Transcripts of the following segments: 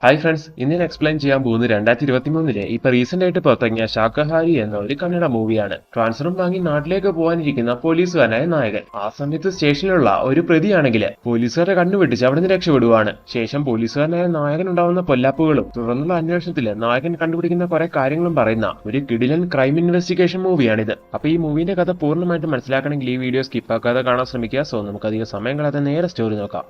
Hi friends, ഇന്ന് ഞാൻ explain ചെയ്യാൻ പോകുന്നത് 2023 ഇപ്പൊ റീസെന്റ് ആയിട്ട് പുറത്തിറങ്ങിയ ശാഖഹാരി എന്ന ഒരു കന്നഡ മൂവിയാണ്. ട്രാൻസ്ഫറും വാങ്ങി നാട്ടിലേക്ക് പോകാനിരിക്കുന്ന പോലീസുകാരനായ നായകൻ ആ സമയത്ത് സ്റ്റേഷനിലുള്ള ഒരു പ്രതിയാണെങ്കിൽ പോലീസുകാരെ കണ്ണുവെട്ടിച്ച് അവിടെ നിന്ന് രക്ഷപ്പെടുവാണ്. ശേഷം പോലീസുകാരനായ നായകൻ ഉണ്ടാവുന്ന പൊല്ലാപ്പുകളും തുടർന്നുള്ള അന്വേഷണത്തിൽ നായകൻ കണ്ടുപിടിക്കുന്ന കുറെ കാര്യങ്ങളും പറയുന്ന ഒരു കിടിലൻ ക്രൈം ഇൻവെസ്റ്റിഗേഷൻ മൂവിയാണിത്. അപ്പൊ ഈ മൂവിന്റെ കഥ പൂർണ്ണമായിട്ട് മനസ്സിലാക്കണമെങ്കിൽ ഈ വീഡിയോ സ്കിപ്പാക്കാതെ കാണാൻ ശ്രമിക്കുക. സോ നമുക്ക് അധികം സമയം കളയാതെ നേരെ സ്റ്റോറി നോക്കാം.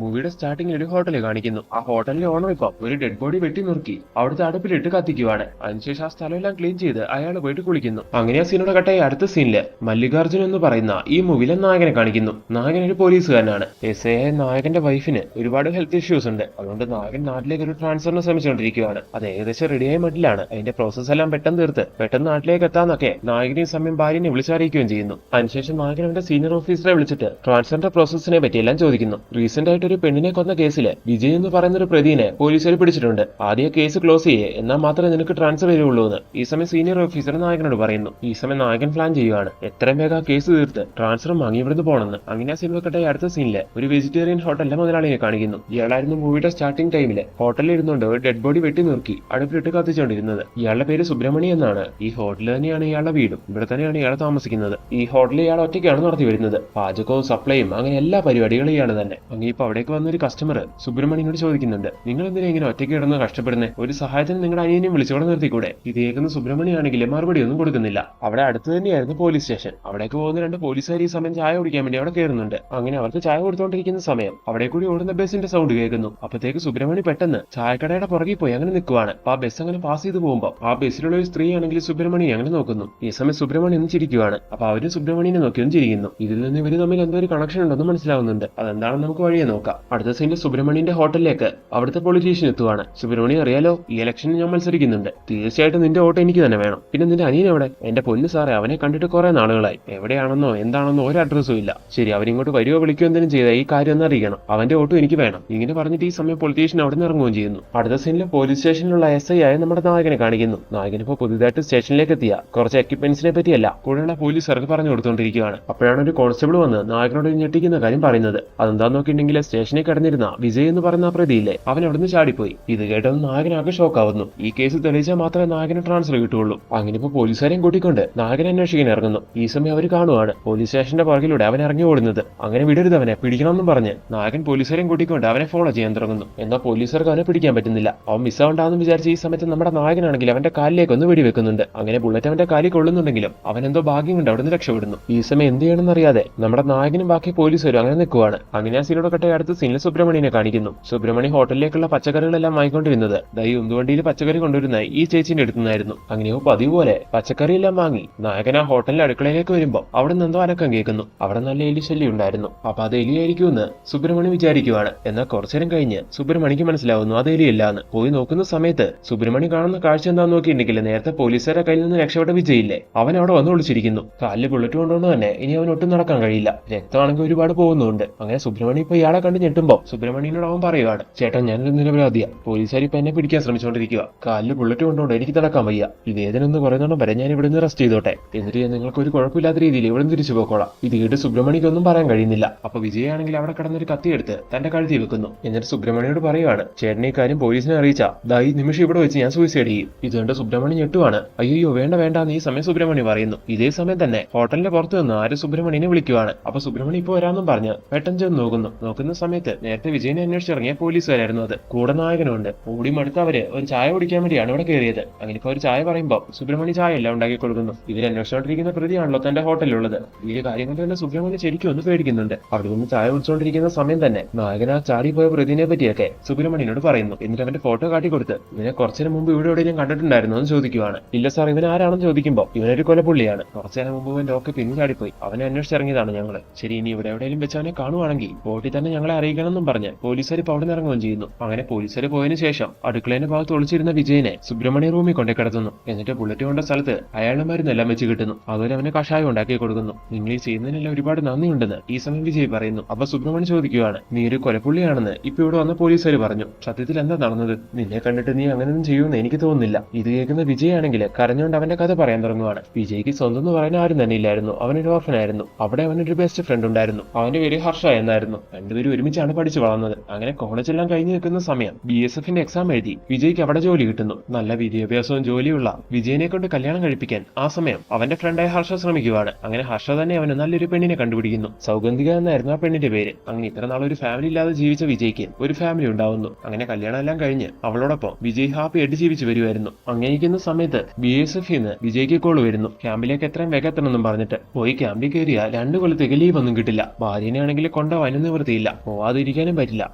മൂവിയുടെ സ്റ്റാർട്ടിംഗിൽ ഒരു ഹോട്ടൽ കാണിക്കുന്നു. ആ ഹോട്ടലിലെ ഓണർ ഇപ്പൊ ഒരു ഡെഡ് ബോഡി വെട്ടി നുറുക്കി അവിടുത്തെ അടുപ്പിലിട്ട് കത്തിക്കുവാണ്. അതിനുശേഷം ആ സ്ഥലമെല്ലാം ക്ലീൻ ചെയ്ത് അയാൾ പോയിട്ട് കുളിക്കുന്നു. അങ്ങനെ ആ സീനോടെ കട്ടായി അടുത്ത സീനില് മല്ലികാർജുൻ എന്ന് പറയുന്ന ഈ മൂവിയിലെ നായകനെ കാണിക്കുന്നു. നായകൻ ഒരു പോലീസുകാരനാണ്. എസ് എ നായകന്റെ വൈഫിന് ഒരുപാട് ഹെൽത്ത് ഇഷ്യൂസ് ഉണ്ട്. അതുകൊണ്ട് നായകൻ നാട്ടിലേക്ക് ഒരു ട്രാൻസ്ഫറിന് ശ്രമിച്ചുകൊണ്ടിരിക്കുകയാണ്. അത് ഏകദേശം റെഡിയായ മട്ടിലാണ്. അതിന്റെ പ്രോസസ് എല്ലാം പെട്ടെന്ന് തീർത്ത് പെട്ടെന്ന് നാട്ടിലേക്ക് എത്താന്നൊക്കെ നായകനെ സമയം ഭാര്യനെ വിളിച്ചറിയിക്കുകയും ചെയ്യുന്നു. അതിനുശേഷം നായകൻ അവന്റെ സീനിയർ ഓഫീസറെ വിളിച്ചിട്ട് ട്രാൻസ്ഫറിന്റെ പ്രോസസിനെ പറ്റിയെല്ലാം ചോദിക്കുന്നു. റീസെന്റ് ഒരു പെണ്ണിനെ കൊന്ന കേസില് വിജയ് എന്ന് പറയുന്ന ഒരു പ്രതിനെ പോലീസുകാർ പിടിച്ചിട്ടുണ്ട്. ആദ്യം കേസ് ക്ലോസ് ചെയ്യേ, എന്നാൽ മാത്രമേ നിനക്ക് ട്രാൻസ്ഫർ ചെയ്യുള്ളൂ എന്ന് ഈ സമയം സീനിയർ ഓഫീസർ നായകനോട് പറയുന്നു. ഈ സമയം നായകൻ പ്ലാൻ ചെയ്യുകയാണ് എത്രയും വേഗം ആ കേസ് തീർത്ത് ട്രാൻസ്ഫർ വാങ്ങി ഇവിടുന്ന് പോകണമെന്ന്. അങ്ങനെ ആ സിനിമ കട്ടെ അടുത്ത സീനില് ഒരു വെജിറ്റേറിയൻ ഹോട്ടലിലെ മുതലാളിയെ കാണിക്കുന്നു. ഇയാളായിരുന്നു മൂവിയുടെ സ്റ്റാർട്ടിംഗ് ടൈമില് ഹോട്ടലിൽ ഇരുന്നുകൊണ്ട് ഒരു ഡെഡ് ബോഡി വെട്ടി നിർക്കി അടുപ്പിലിട്ട് കത്തിച്ചുകൊണ്ടിരുന്നത്. ഇയാളുടെ പേര് സുബ്രഹ്മണി എന്നാണ്. ഈ ഹോട്ടലിൽ തന്നെയാണ് ഇയാളുടെ വീടും. ഇവിടെ തന്നെയാണ് ഇയാൾ താമസിക്കുന്നത്. ഈ ഹോട്ടലിൽ ഇയാൾ ഒറ്റയ്ക്കാണ് നടത്തി വരുന്നത്. പാചകവും സപ്ലൈയും അങ്ങനെ എല്ലാ പരിപാടികളും ഇയാൾ തന്നെ. അങ്ങനെ ഇപ്പൊ അവിടേക്ക് വന്നൊരു കസ്റ്റമർ സുബ്രഹ്മണ്യനോട് ചോദിക്കുന്നുണ്ട്, നിങ്ങൾ എന്തിനാ ഇങ്ങനെ ഒറ്റയ്ക്ക് കിടന്ന് കഷ്ടപ്പെടുന്നത്? ഒരു സഹായത്തിന് നിങ്ങളുടെ അനിയനെയും വിളിച്ചോടെ നിർത്തിക്കൂടെ? ഇത് കേൾക്കുന്ന സുബ്രഹ്മണ്യാണെങ്കിൽ മറുപടി ഒന്നും കൊടുക്കുന്നില്ല. അവിടെ അടുത്ത് തന്നെയായിരുന്നു പോലീസ് സ്റ്റേഷൻ. അവിടേക്ക് പോകുന്ന രണ്ട് പോലീസുകാർ ഈ സമയം ചായ കുടിക്കാൻ വേണ്ടി അവിടെ കയറുന്നുണ്ട്. അങ്ങനെ അവർക്ക് ചായ കൊടുത്തോണ്ടിരിക്കുന്ന സമയം അവിടെ കൂടി ഓടുന്ന ബസ്സിന്റെ സൗണ്ട് കേൾക്കുന്നു. അപ്പത്തേക്ക് സുബ്രഹ്മണ്യ പെട്ടെന്ന് ചായക്കടയുടെ പുറകിൽ പോയി അങ്ങനെ നിൽക്കുവാണ്. അപ്പൊ ആ ബസ് അങ്ങനെ പാസ് ചെയ്ത് പോകുമ്പോൾ ആ ബസ്സിലുള്ള ഒരു സ്ത്രീ ആണെങ്കിൽ സുബ്രഹ്മണ്യനെ അങ്ങനെ നോക്കുന്നു. ഈ സമയം സുബ്രഹ്മണ്യൻ ഒന്ന് ചിരിക്കുവാണ്. അപ്പൊ അവരും സുബ്രഹ്മണ്യനെ നോക്കിയൊന്നും ചിരിക്കുന്നു. ഇതിൽ നിന്ന് ഇവര് തമ്മിൽ എന്തോ ഒരു കണക്ഷൻ ഉണ്ടെന്ന് മനസ്സിലാവുന്നുണ്ട്. അതെന്താണെന്ന് നമുക്ക് വഴിയെ നോക്കാം. അടുത്ത സീനിൽ സുബ്രഹ്മണ്യന്റെ ഹോട്ടലിലേക്ക് അവിടുത്തെ പൊളിറ്റീഷ്യൻ എത്തുവാണ്. സുബ്രഹ്മണ്യൻ അറിയാലോ, ഈ ഇലക്ഷനിൽ ഞാൻ മത്സരിക്കുന്നുണ്ട്. തീർച്ചയായിട്ടും നിന്റെ വോട്ട് എനിക്ക് തന്നെ വേണം. പിന്നെ നിന്റെ അനിയൻ എവിടെ? എന്റെ പൊന്നു സാറേ, അവനെ കണ്ടിട്ട് കുറെ നാളുകളായി. എവിടെയാണെന്നോ എന്താണെന്നോ ഒരു അഡ്രസ്സും ഇല്ല. ശരി, അവരിങ്ങോട്ട് വരുവോ വിളിക്കുകയോ എന്തെങ്കിലും ചെയ്താൽ ഈ കാര്യം ഒന്ന് അറിയിക്കണം. അവന്റെ വോട്ടും എനിക്ക് വേണം. ഇങ്ങനെ പറഞ്ഞിട്ട് ഈ സമയം പൊളിറ്റീഷ്യൻ അവിടെ നിന്ന് ഇറങ്ങുകയും ചെയ്യുന്നു. അടുത്ത സീനിൽ പോലീസ് സ്റ്റേഷനിലുള്ള SI ആയ നമ്മുടെ നായകനെ കാണിക്കുന്നു. നായകൻ ഇപ്പോൾ പുതുതായിട്ട് സ്റ്റേഷനിലേക്ക് എത്തിയ കുറച്ച് എക്യുപ്മെന്റ്സിനെ പറ്റിയല്ല കൂടെയുള്ള പോലീസുകാർക്ക് പറഞ്ഞു കൊടുത്തുകൊണ്ടിരിക്കുകയാണ്. അപ്പോഴാണ് ഒരു കോൺസ്റ്റബിൾ വന്ന് നായകനോട് ഞെട്ടിക്കുന്ന കാര്യം പറയുന്നത്. അതെന്താന്ന് നോക്കിയിട്ടുണ്ടെങ്കിൽ സ്റ്റേഷനിൽ കിടന്നിരുന്ന വിജയ് എന്ന് പറയുന്ന പ്രതിയില്ലേ, അവൻ അവിടുന്ന് ചാടിപ്പോയി. ഇത് കേട്ടത് നായകനാകെ ഷോക്കാവുന്നു. ഈ കേസ് തെളിയിച്ചാൽ മാത്രമേ നായകന് ട്രാൻസ്ഫർ കിട്ടുള്ളൂ. അങ്ങനെ ഇപ്പൊ പോലീസുകാരെയും കൂട്ടിക്കൊണ്ട് നായകനെ അന്വേഷിക്കാൻ ഇറങ്ങുന്നു. ഈ സമയം അവർ കാണുവാണ് പോലീസ് സ്റ്റേഷന്റെ പുറകിലൂടെ അവൻ ഇറങ്ങി ഓടുന്നത്. അങ്ങനെ വിടരുത്, അവനെ പിടിക്കണമെന്നും പറഞ്ഞ് നായകൻ പോലീസുകാരെയും കൂട്ടിക്കൊണ്ട് അവനെ ഫോളോ ചെയ്യാൻ തുടങ്ങുന്നു. എന്നാൽ പോലീസുകാർക്ക് അവനെ പിടിക്കാൻ പറ്റുന്നില്ല. അവൻ മിസ്സാവണ്ടാന്ന് വിചാരിച്ച് ഈ സമയത്ത് നമ്മുടെ നായകനാണെങ്കിൽ അവന്റെ കാലിലേക്ക് ഒന്ന് വെടിവെക്കുന്നുണ്ട്. അങ്ങനെ ബുള്ളറ്റ് അവന്റെ കാലിൽ കൊള്ളുന്നുണ്ടെങ്കിലും അവൻ എന്തോ ഭാഗ്യം കൊണ്ട് അവിടുന്ന് രക്ഷപ്പെടുന്നു. ഈ സമയം എന്ത് ചെയ്യണമെന്ന് അറിയാതെ നമ്മുടെ നായകനും ബാക്കി പോലീസുകാരും അങ്ങനെ നിൽക്കുവാണ്. അങ്ങനെ ആ സീനോട് കട്ടെ അടുത്ത സീനിൽ സുബ്രഹ്മണ്യനെ കാണിക്കുന്നു. സുബ്രഹ്മണ്യ ഹോട്ടലിലേക്കുള്ള പച്ചക്കറികളെല്ലാം വാങ്ങിക്കൊണ്ടിരുന്നത് ഈ ഉന്തുവണ്ടിയിൽ പച്ചക്കറി കൊണ്ടുവരുന്ന ഈ ചേച്ചിന്റെ അടുത്തുനിന്നായിരുന്നു. അങ്ങനെയോ പതിവ് പോലെ പച്ചക്കറിയെല്ലാം വാങ്ങി നായകൻ ആ ഹോട്ടലിന്റെ അടുക്കളയിലേക്ക് വരുമ്പോൾ അവിടെ നിന്ന് എന്തോ അനക്കം കേൾക്കുന്നു. അവിടെ നല്ല എലി ശല്യം ഉണ്ടായിരുന്നു. അപ്പൊ അത് എലിയായിരിക്കുമെന്ന് സുബ്രഹ്മണ്യം വിചാരിക്കുവാണ്. എന്നാൽ കുറച്ചേരം കഴിഞ്ഞ് സുബ്രഹ്മണിക്ക് മനസ്സിലാവുന്നു അത് എലിയല്ലാന്ന്. പോയി നോക്കുന്ന സമയത്ത് സുബ്രഹ്മണ്യം കാണുന്ന കാഴ്ച എന്താന്ന് നോക്കിയിട്ടുണ്ടെങ്കിൽ നേരത്തെ പോലീസുകാരുടെ കയ്യിൽ നിന്ന് രക്ഷപ്പെട്ട വിജയില്ലേ, അവൻ അവിടെ വന്ന് വിളിച്ചിരിക്കുന്നു. കാലില് ബുള്ളറ്റ് കൊണ്ടുകൊണ്ട് തന്നെ ഇനി അവൻ ഒട്ടും നടക്കാൻ കഴിയില്ല. രക്തമാണെങ്കിൽ ഒരുപാട് പോകുന്നുണ്ട്. അങ്ങനെ സുബ്രഹ്മണ്യം ഇപ്പൊ ഇയാളെ കണ്ട് ഞെട്ടുമ്പോൾ സുബ്രഹ്മണ്യനോട് അവൻ പറയുവാണ്, ചേട്ടാ ഞാനൊരു നിരപരാധിയാ. പോലീസുകാർ ഇപ്പൊ എന്നെ പിടിക്കാൻ ശ്രമിച്ചുകൊണ്ടിരിക്കുക. കാലില് ബുള്ളറ്റ് കൊണ്ടുകൊണ്ട് എനിക്ക് നടക്കാൻ വയ്യ. ഈ വേദന ഒന്ന് കുറയുന്നോണം വരെ ഞാൻ ഇവിടെ നിന്ന് റെസ്റ്റ് ചെയ്തോട്ടെ. എന്നിട്ട് നിങ്ങൾക്ക് ഒരു കുഴപ്പമില്ലാത്ത രീതിയിൽ ഇവിടെ തിരിച്ചു പോക്കോളാം. ഇത് കേട്ട് സുബ്രഹ്മണ്യക്കൊന്നും പറയാൻ കഴിയുന്നില്ല. അപ്പൊ വിജയാണെങ്കിൽ അവിടെ കടന്നൊരു കത്തിയെടുത്ത് തന്റെ കഴുത്തി വെക്കുന്നു. എന്നിട്ട് സുബ്രഹ്മണ്യോട് പറയുവാണ്, ചേട്ടൻ ഈ കാര്യം പോലീസിനെ അറിയിച്ചാ ഈ നിമിഷം ഇവിടെ വെച്ച് ഞാൻ സൂയിസൈഡ് ചെയ്യും. ഇതുകൊണ്ട് സുബ്രഹ്മണ്യം ഞെട്ടുവാണ്. അയ്യോ വേണ്ട വേണ്ടാന്ന് ഈ സമയം സുബ്രഹ്മണ്യം പറയുന്നു. ഇതേ സമയം തന്നെ ഹോട്ടലിന്റെ പുറത്ത് നിന്ന് ആര് സുബ്രഹ്മണ്യനെ വിളിക്കുവാണ്. അപ്പൊ സുബ്രഹ്മണ്യം ഇപ്പൊ വരാമെന്നും പറഞ്ഞ് പെട്ടെന്ന് ചെന്ന് നോക്കുന്ന സമയത്ത് നേരത്തെ വിജയനെ അന്വേഷിച്ചിറങ്ങിയ പോലീസുകാരായിരുന്നു അത്. കൂടെ നായകനുണ്ട്. ഓടി മടുത്ത് അവര് ഒരു ചായ കുടിക്കാൻ വേണ്ടിയാണ് ഇവിടെ കയറിയത്. അങ്ങനെ ഇപ്പൊ ഒരു ചായ പറയുമ്പോൾ സുബ്രഹ്മണ്യ ചായ എല്ലാം ഉണ്ടാക്കി കൊടുക്കുന്നു. ഇവർ അന്വേഷിച്ചുകൊണ്ടിരിക്കുന്ന പ്രതിയാണല്ലോ തന്റെ ഹോട്ടലിലുള്ളത്. ഈ കാര്യം കൊണ്ട് തന്നെ സുബ്രഹ്മണ്യം ശരിക്കും ഒന്ന് പേടിക്കുന്നുണ്ട്. അവിടെ നിന്ന് ചായ കുടിച്ചുകൊണ്ടിരിക്കുന്ന സമയം തന്നെ നായകൻ ആ ചാടിപ്പോയ പ്രതിനെ പറ്റിയൊക്കെ സുബ്രഹ്മണ്യനോട് പറയുന്നു. എന്നിട്ട് അവന്റെ ഫോട്ടോ കാട്ടിക്കൊടുത്ത് ഇവനെ കുറച്ചിന് മുമ്പ് ഇവിടെ എവിടെയും കണ്ടിട്ടുണ്ടായിരുന്നു എന്ന് ചോദിക്കുവാണ്. ഇല്ല സാർ, ഇവൻ ആരാണെന്ന് ചോദിക്കുമ്പോൾ ഇവനൊരു കൊലപ്പുള്ളിയാണ്. കുറച്ചേരം മുമ്പ് ഇവന്റെ ഒക്കെ പിന്നെ ചാടിപ്പോയി. അവനെ അന്വേഷിച്ചിറങ്ങിയതാണ് ഞങ്ങള്. ശരി, ഇനി ഇവിടെ എവിടെയെങ്കിലും വെച്ച് അവനെ കാണുവാണെങ്കിൽ ബോട്ടിൽ തന്നെ ഞങ്ങളെ അറിയിക്കണമെന്നും പറഞ്ഞ് പോലീസുകാർ ഇപ്പൊ അവിടെ ഇറങ്ങുകയും ചെയ്യുന്നു. അങ്ങനെ പോലീസുകാർ പോയതിനു ശേഷം അടുക്കളേന്റെ ഭാഗത്ത് ഒളിച്ചിരുന്ന വിജയനെ സുബ്രഹ്മണ്യ റൂമിൽ കൊണ്ടേ കിടത്തുന്നു. എന്നിട്ട് ബുള്ളറ്റ് കൊണ്ട സ്ഥലത്ത് അയാളുടെ മരുന്നെല്ലാം വെച്ച് കിട്ടുന്നു. അതുപോലെ അവന് കഷായം ഉണ്ടാക്കി കൊടുക്കുന്നു. നിങ്ങൾ ഈ ചെയ്യുന്നതിനെല്ലാം ഒരുപാട് നന്ദിയുണ്ടെന്ന് ഈ സമയം വിജയ് പറയുന്നു. അപ്പൊ സുബ്രഹ്മണ്യം ചോദിക്കുകയാണ്, നീ ഒരു കൊലപ്പുള്ളിയാണെന്ന് ഇപ്പൊ ഇവിടെ വന്ന പോലീസുകാർ പറഞ്ഞു. സത്യത്തിൽ എന്താ നടന്നത്? നിന്നെ കണ്ടിട്ട് നീ അങ്ങനെയൊന്നും ചെയ്യുമെന്ന് എനിക്ക് തോന്നുന്നില്ല. ഇത് കേൾക്കുന്ന വിജയ് ആണെങ്കിൽ കരഞ്ഞുകൊണ്ട് അവന്റെ കഥ പറയാൻ തുടങ്ങുവാണ്. വിജയ്ക്ക് സ്വന്തം എന്ന് പറയാൻ ആരും തന്നെ ഇല്ലായിരുന്നു. അവനൊരു ഓർഫനായിരുന്നു. അവിടെ അവനൊരു ബെസ്റ്റ് ഫ്രണ്ട് ഉണ്ടായിരുന്നു. അവന്റെ പേര് ഹർഷ എന്നായിരുന്നു. രണ്ടുപേരും ഒരുമിച്ചാണ് പഠിച്ചു വളർന്നത്. അങ്ങനെ കോളേജെല്ലാം കഴിഞ്ഞു നിൽക്കുന്ന സമയം BSFന്റെ എക്സാം എഴുതി വിജയ്ക്ക് അവിടെ ജോലി കിട്ടുന്നു. നല്ല വിദ്യാഭ്യാസവും ജോലിയുള്ള വിജയനെ കൊണ്ട് കല്യാണം കഴിപ്പിക്കാൻ ആ സമയം അവന്റെ ഫ്രണ്ടായ ഹർഷ ശ്രമിക്കുവാണ്. അങ്ങനെ ഹർഷ തന്നെ അവന് നല്ലൊരു പെണ്ണിനെ കണ്ടുപിടിക്കുന്നു. സൗഗന്ധിക എന്നായിരുന്നു ആ പെണ്ണിന്റെ പേര്. അങ്ങനെ ഇത്ര നാളൊരു ഫാമിലി ഇല്ലാതെ ജീവിച്ച വിജയ്ക്ക് ഒരു ഫാമിലി ഉണ്ടാവുന്നു. അങ്ങനെ കല്യാണം എല്ലാം കഴിഞ്ഞ് അവളോടൊപ്പം വിജയ് ഹാപ്പി ആയിട്ട് ജീവിച്ചു വരുമായിരുന്നു. അങ്ങനെ ഇരിക്കുന്ന സമയത്ത് BSFന്ന് വിജയ്ക്ക് കോൾ വരുന്നു. ക്യാമ്പിലേക്ക് എത്രയും വേഗം എത്തണമെന്നും പറഞ്ഞിട്ട്. പോയി ക്യാമ്പിൽ കയറിയ 2 കൊല്ലത്തേക്ക് ലീവ് ഒന്നും കിട്ടില്ല. ഭാര്യനെ ആണെങ്കിൽ കൊണ്ടുപോകാനും നിവൃത്തിയില്ല, പോവാതിരിക്കാനും പറ്റില്ല.